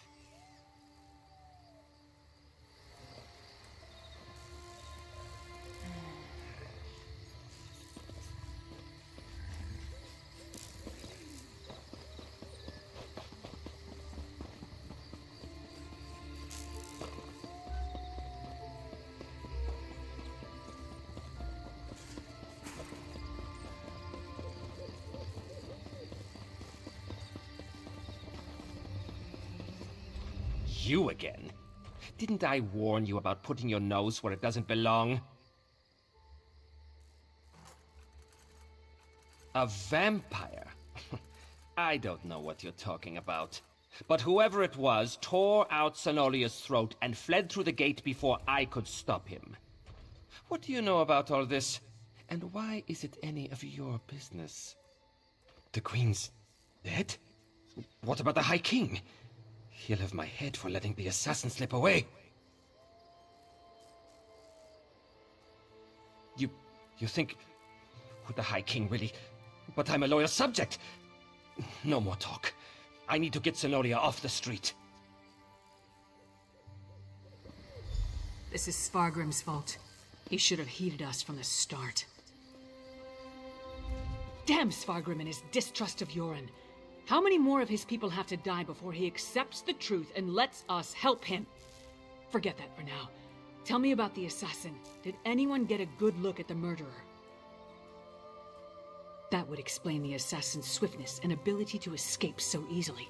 You again? Didn't I warn you about putting your nose where it doesn't belong? A vampire? I don't know what you're talking about. But whoever it was tore out Zenolia's throat and fled through the gate before I could stop him. What do you know about all this? And why is it any of your business? The Queen's dead? What about the High King? He'll have my head for letting the assassin slip away. You think... Would the High King really... But I'm a loyal subject! No more talk. I need to get Zenolia off the street.
This is Svargrim's fault. He should have heeded us from the start. Damn Svargrim and his distrust of Yoren. How many more of his people have to die before he accepts the truth and lets us help him? Forget that for now. Tell me about the assassin. Did anyone get a good look at the murderer? That would explain the assassin's swiftness and ability to escape so easily.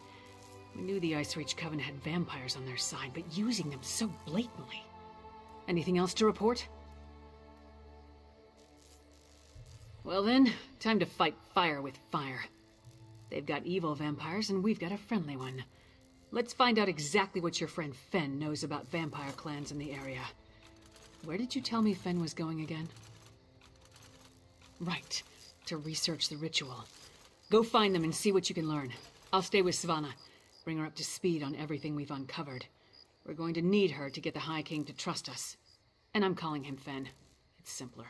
We knew the Ice Reach Coven had vampires on their side, but using them so blatantly. Anything else to report? Well then, time to fight fire with fire. They've got evil vampires and we've got a friendly one. Let's find out exactly what your friend Fen knows about vampire clans in the area. Where did you tell me Fen was going again? Right, to research the ritual. Go find them and see what you can learn. I'll stay with Svanna. Bring her up to speed on everything we've uncovered. We're going to need her to get the High King to trust us. And I'm calling him Fen. It's simpler.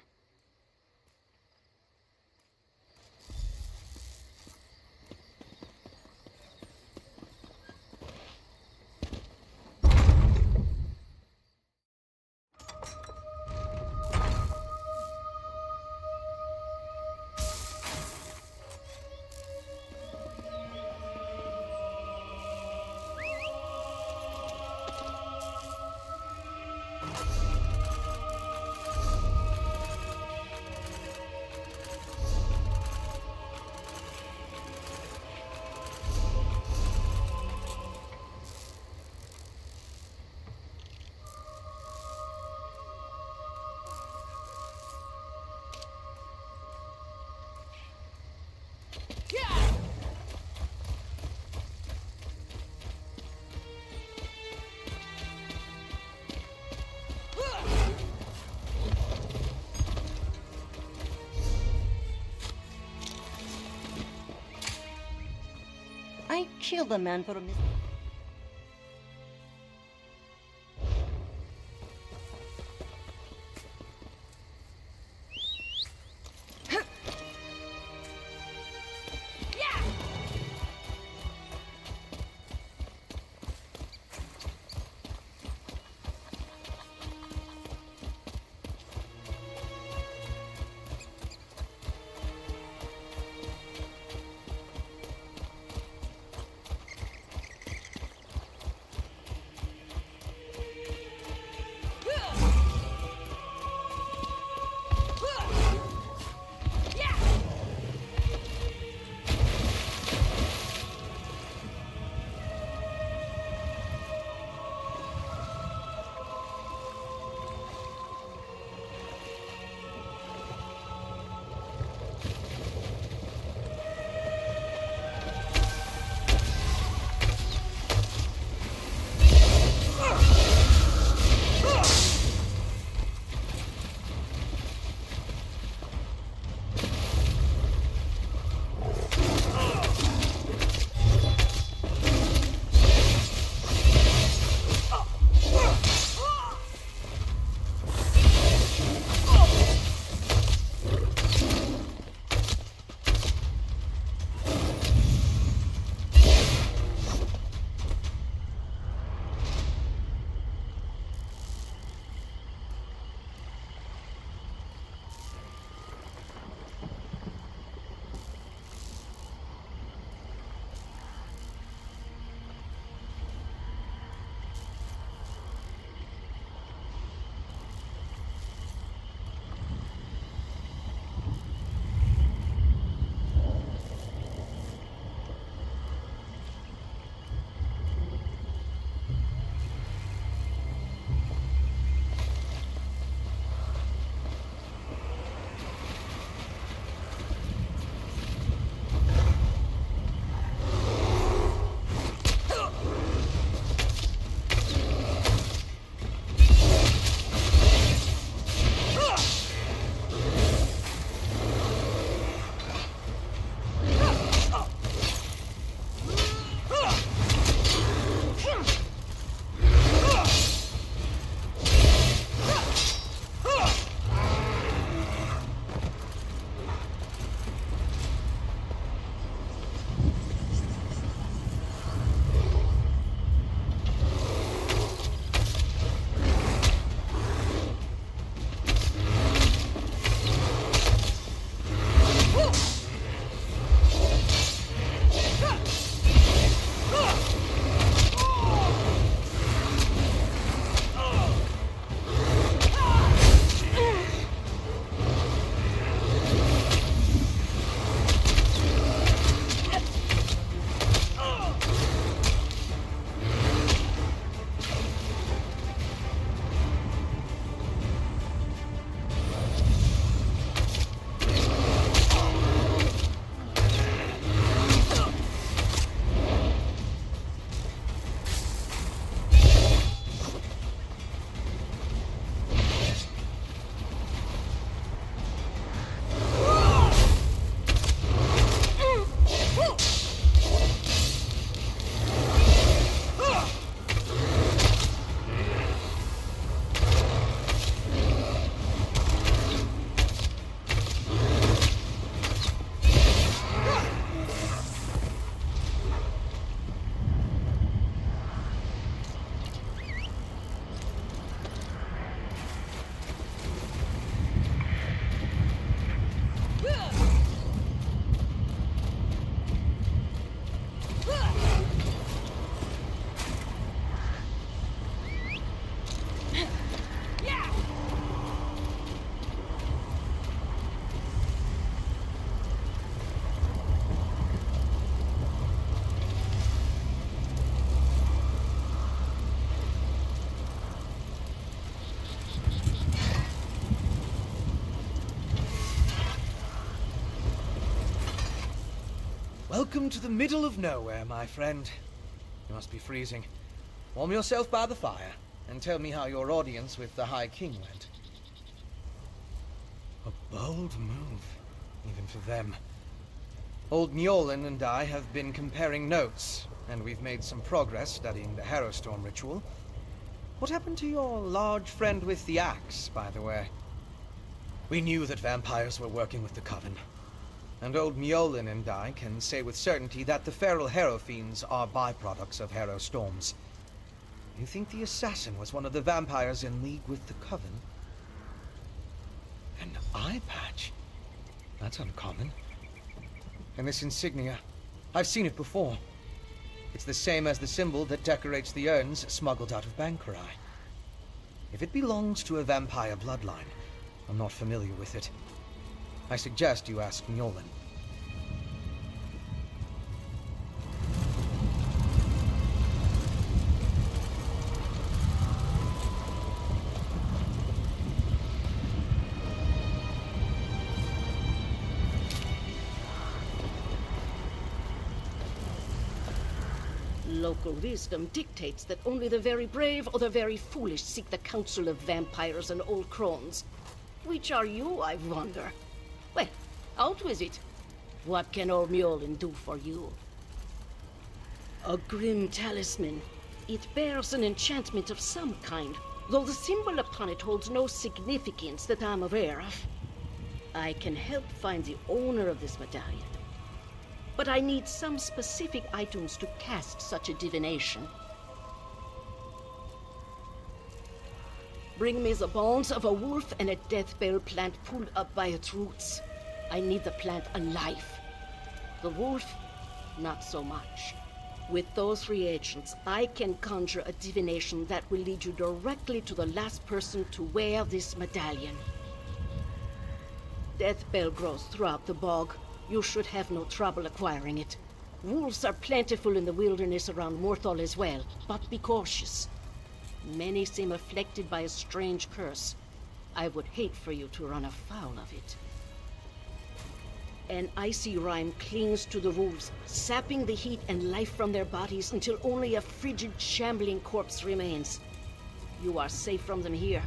I killed a man for a mis-
Welcome to the middle of nowhere, my friend. You must be freezing. Warm yourself by the fire, and tell me how your audience with the High King went. A bold move, even for them. Old Njolen and I have been comparing notes, and we've made some progress studying the Harrowstorm ritual. What happened to your large friend with the axe, by the way? We knew that vampires were working with the Coven. And old Njolen and I can say with certainty that the feral Harrow Fiends are byproducts of Harrow Storms. You think the assassin was one of the vampires in league with the Coven? An eye patch? That's uncommon. And this insignia, I've seen it before. It's the same as the symbol that decorates the urns smuggled out of Bankerai. If it belongs to a vampire bloodline, I'm not familiar with it. I suggest you ask Njolen.
Local wisdom dictates that only the very brave or the very foolish seek the counsel of vampires and old crones. Which are you, I wonder? Well, out with it. What can old Njolen do for you? A grim talisman. It bears an enchantment of some kind, though the symbol upon it holds no significance that I'm aware of. I can help find the owner of this medallion, but I need some specific items to cast such a divination. Bring me the bones of a wolf and a death bell plant pulled up by its roots. I need the plant alive. The wolf, not so much. With those reagents, I can conjure a divination that will lead you directly to the last person to wear this medallion. Death bell grows throughout the bog. You should have no trouble acquiring it. Wolves are plentiful in the wilderness around Morthal as well, but be cautious. Many seem afflicted by a strange curse. I would hate for you to run afoul of it. An icy rime clings to the wolves, sapping the heat and life from their bodies until only a frigid, shambling corpse remains. You are safe from them here,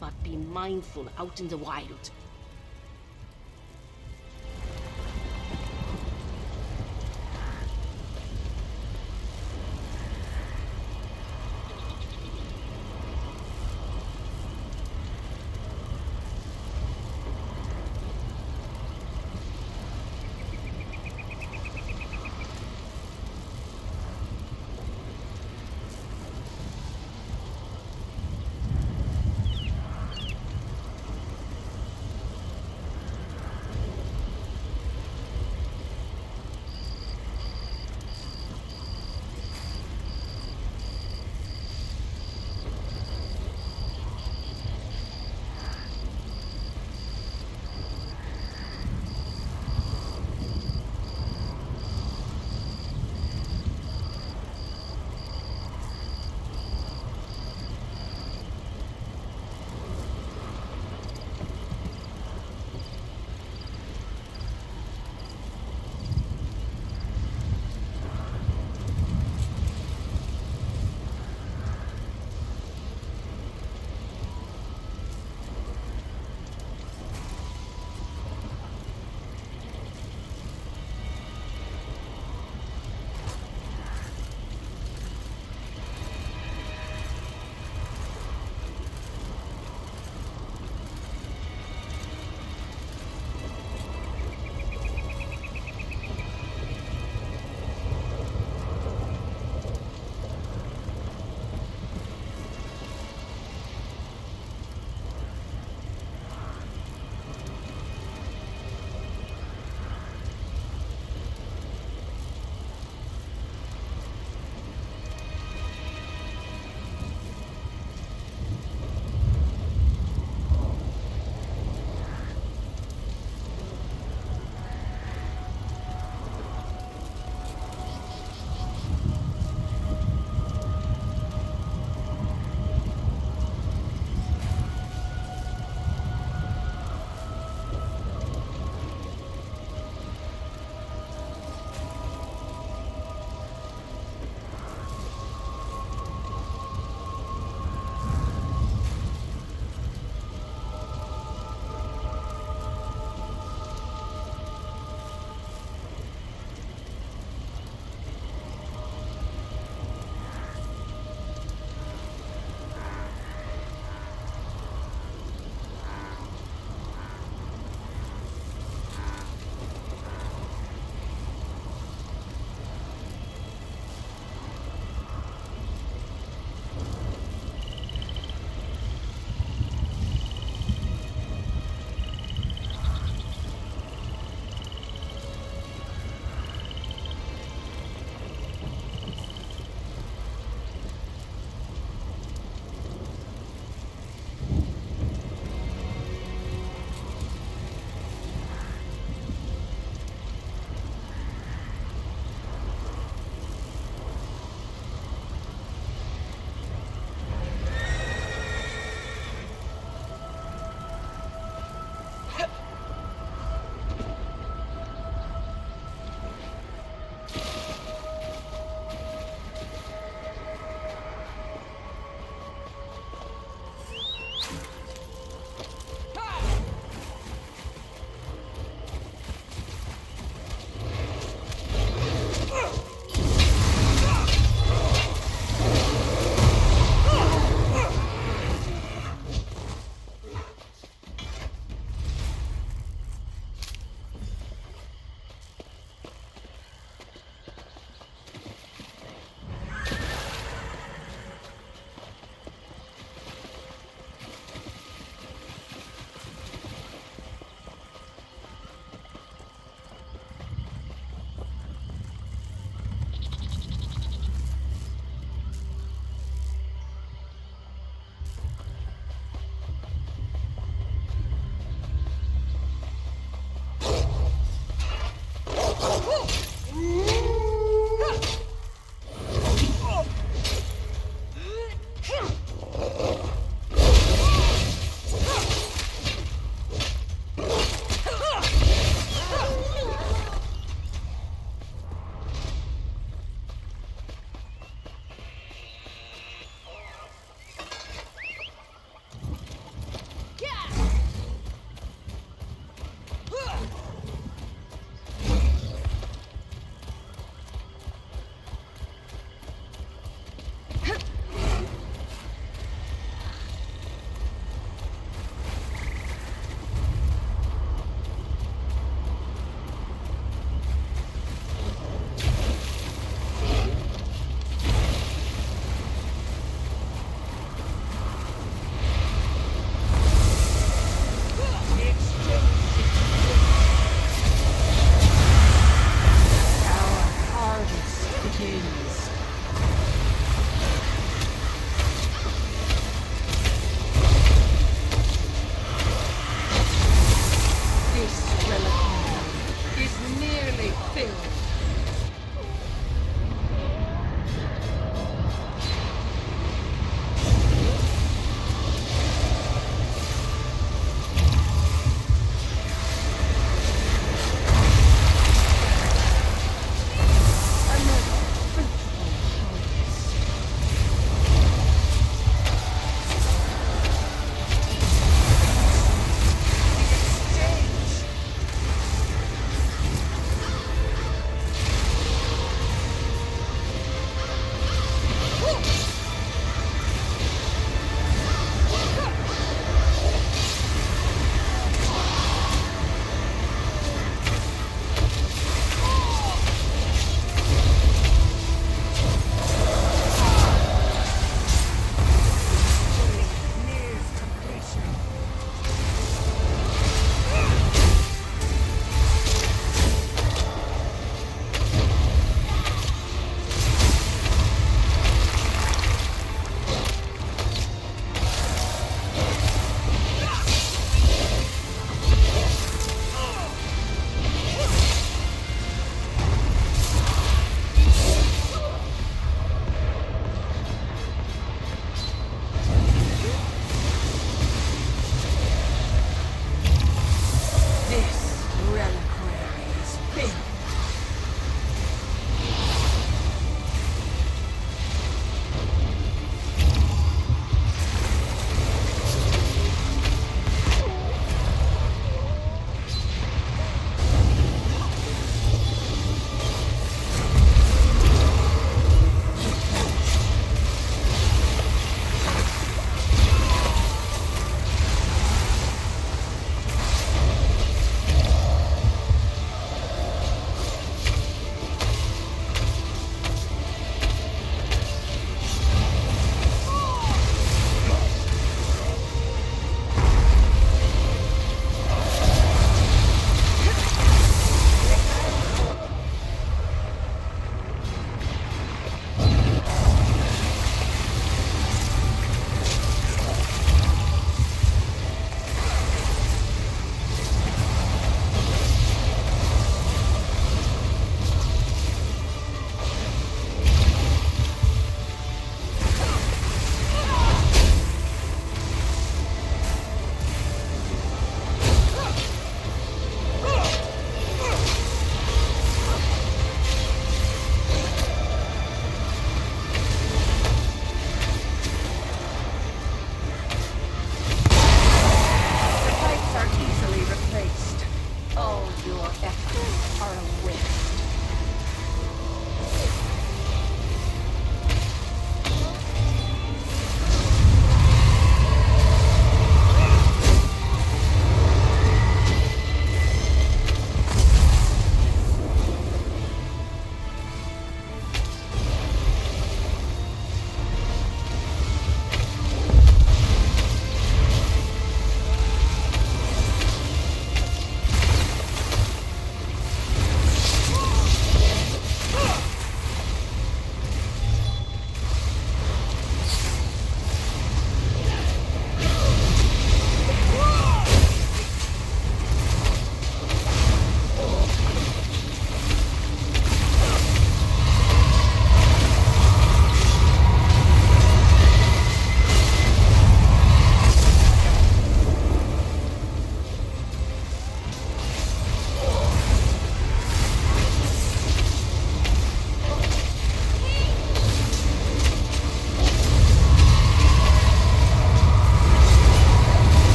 but be mindful out in the wild.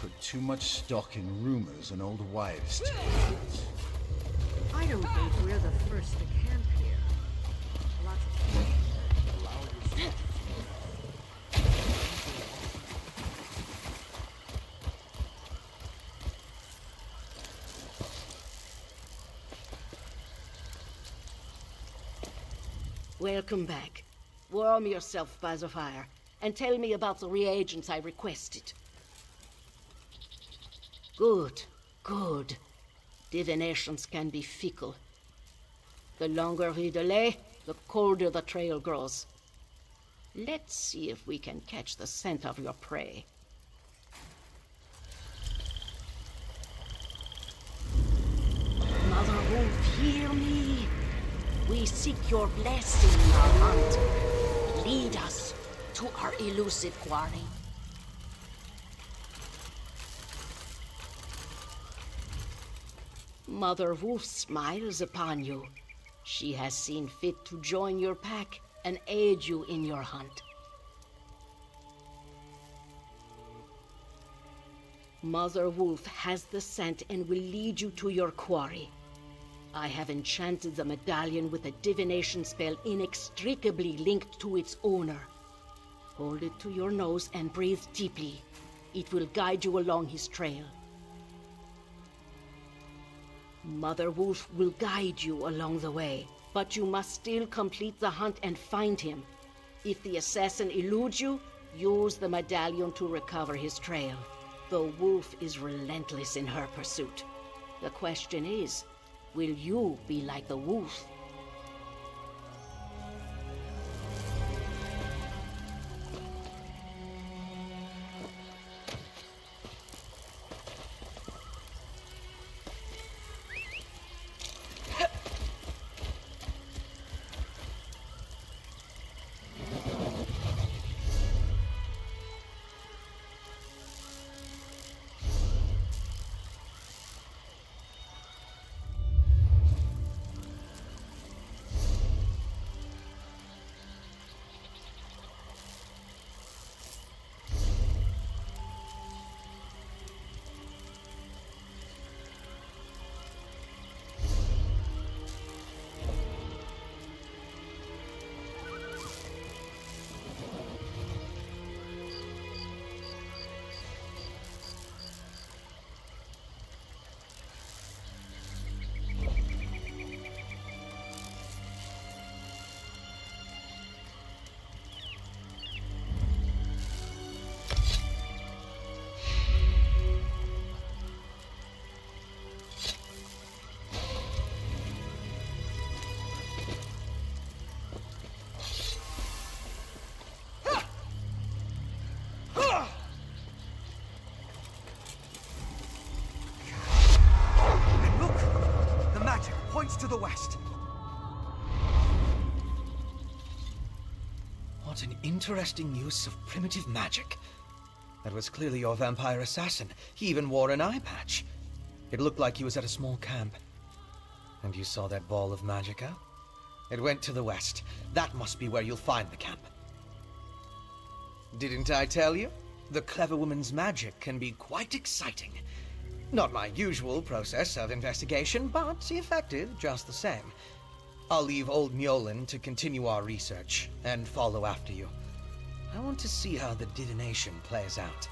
put too much stock in rumors and old wives' tales.
I don't think we're the first to camp here. Lots of Welcome back. Warm yourself by the fire, and tell me about the reagents I requested. Good, good. Divinations can be fickle. The longer we delay, the colder the trail grows. Let's see if we can catch the scent of your prey. Mother Wolf, hear me. We seek your blessing in our hunt. Lead us to our elusive quarry. Mother Wolf smiles upon you. She has seen fit to join your pack and aid you in your hunt. Mother Wolf has the scent and will lead you to your quarry. I have enchanted the medallion with a divination spell inextricably linked to its owner. Hold it to your nose and breathe deeply. It will guide you along his trail. Mother Wolf will guide you along the way, but you must still complete the hunt and find him. If the assassin eludes you, use the medallion to recover his trail. The wolf is relentless in her pursuit. The question is, will you be like the wolf?
To the west. What an interesting use of primitive magic. That was clearly your vampire assassin. He even wore an eye patch. It looked like he was at a small camp. And you saw that ball of magicka? It went to the west. That must be where you'll find the camp. Didn't I tell you? The clever woman's magic can be quite exciting. Not my usual process of investigation, but effective just the same. I'll leave old Mjolnir to continue our research and follow after you. I want to see how the divination plays out.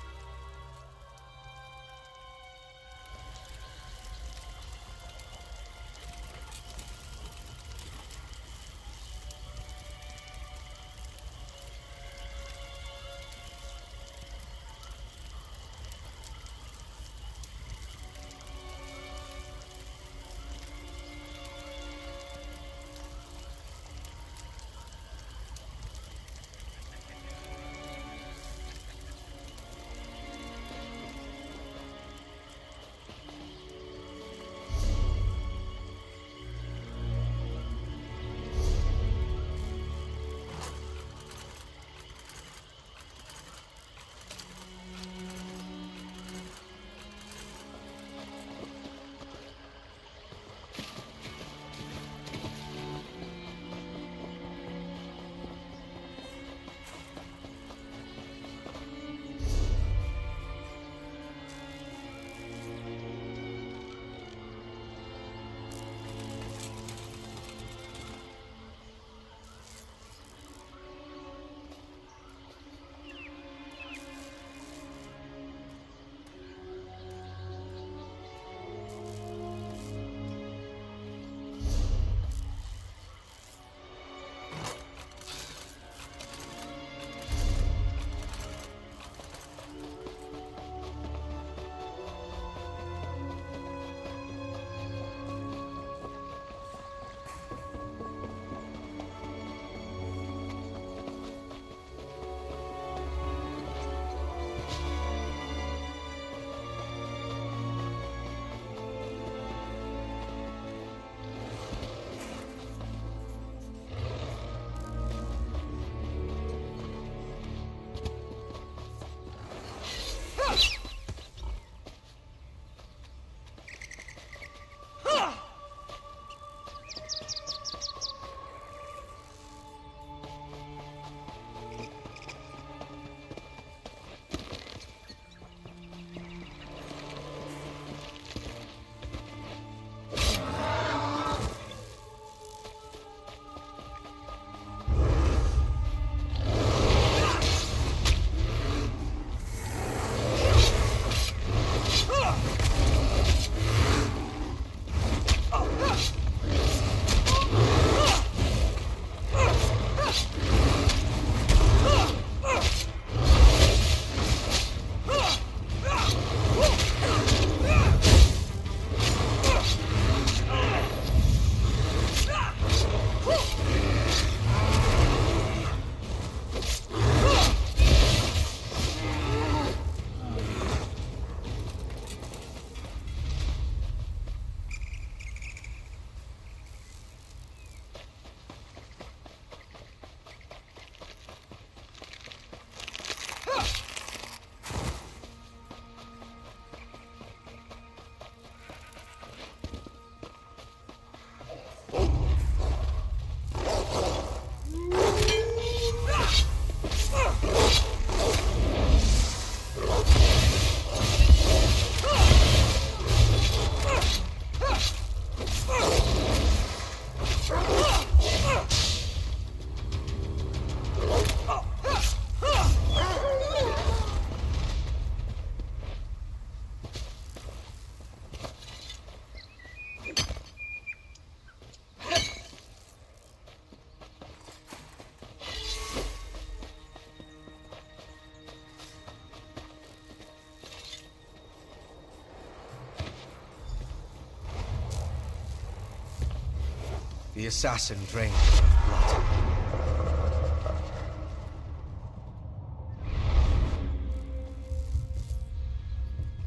The assassin drained her of blood.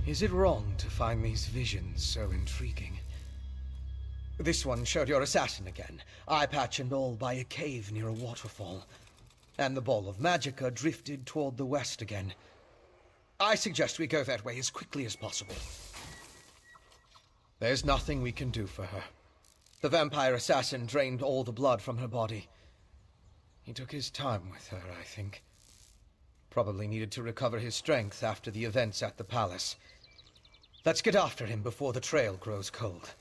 Is it wrong to find these visions so intriguing? This one showed your assassin again, eye patch and all, by a cave near a waterfall. And the ball of magicka drifted toward the west again. I suggest we go that way as quickly as possible. There's nothing we can do for her. The vampire assassin drained all the blood from her body. He took his time with her, I think. Probably needed to recover his strength after the events at the palace. Let's get after him before the trail grows cold.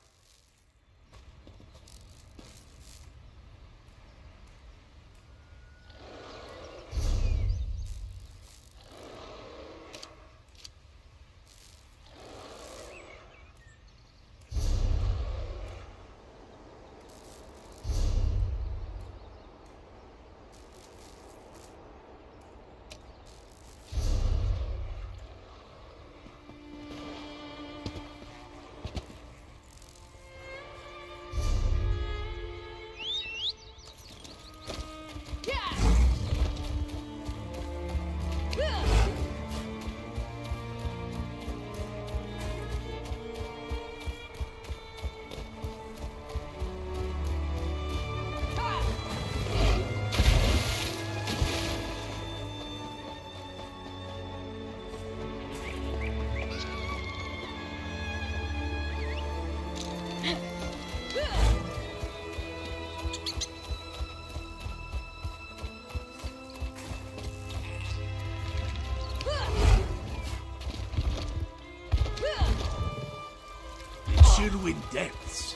Sylwyn depths.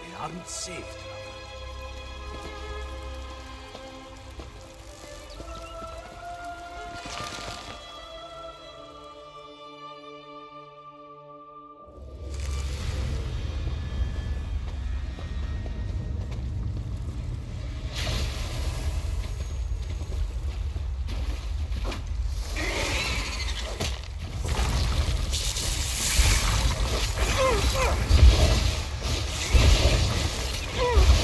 They aren't safe.
Ugh!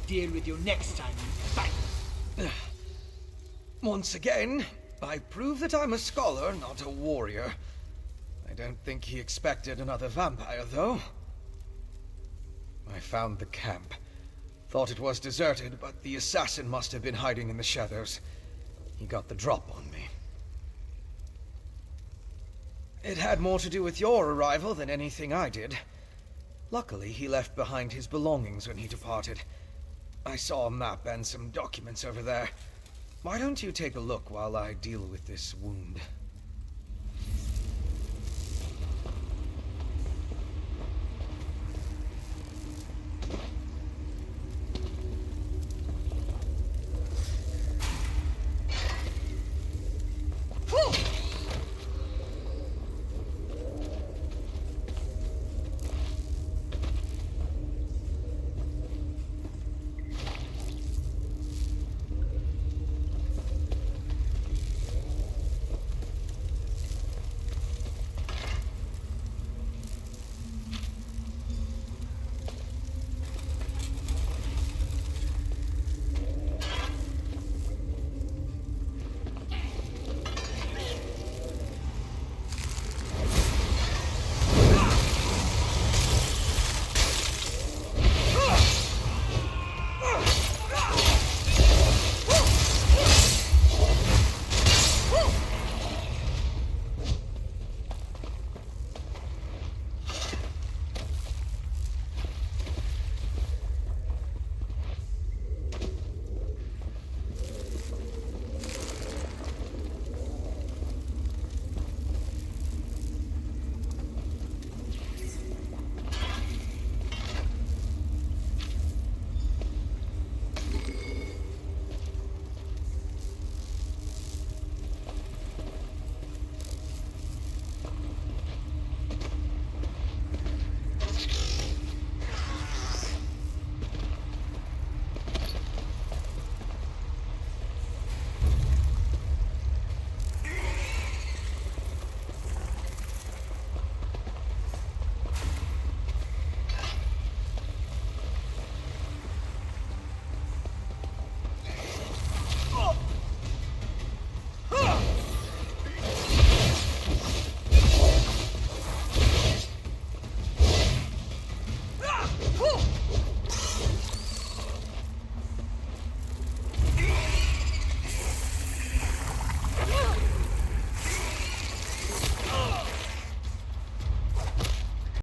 deal with you next time you fight.
Once again, I prove that I'm a scholar, not a warrior. I don't think he expected another vampire, though. I found the camp. Thought it was deserted, but the assassin must have been hiding in the shadows. He got the drop on me. It had more to do with your arrival than anything I did. Luckily, he left behind his belongings when he departed. I saw a map and some documents over there. Why don't you take a look while I deal with this wound?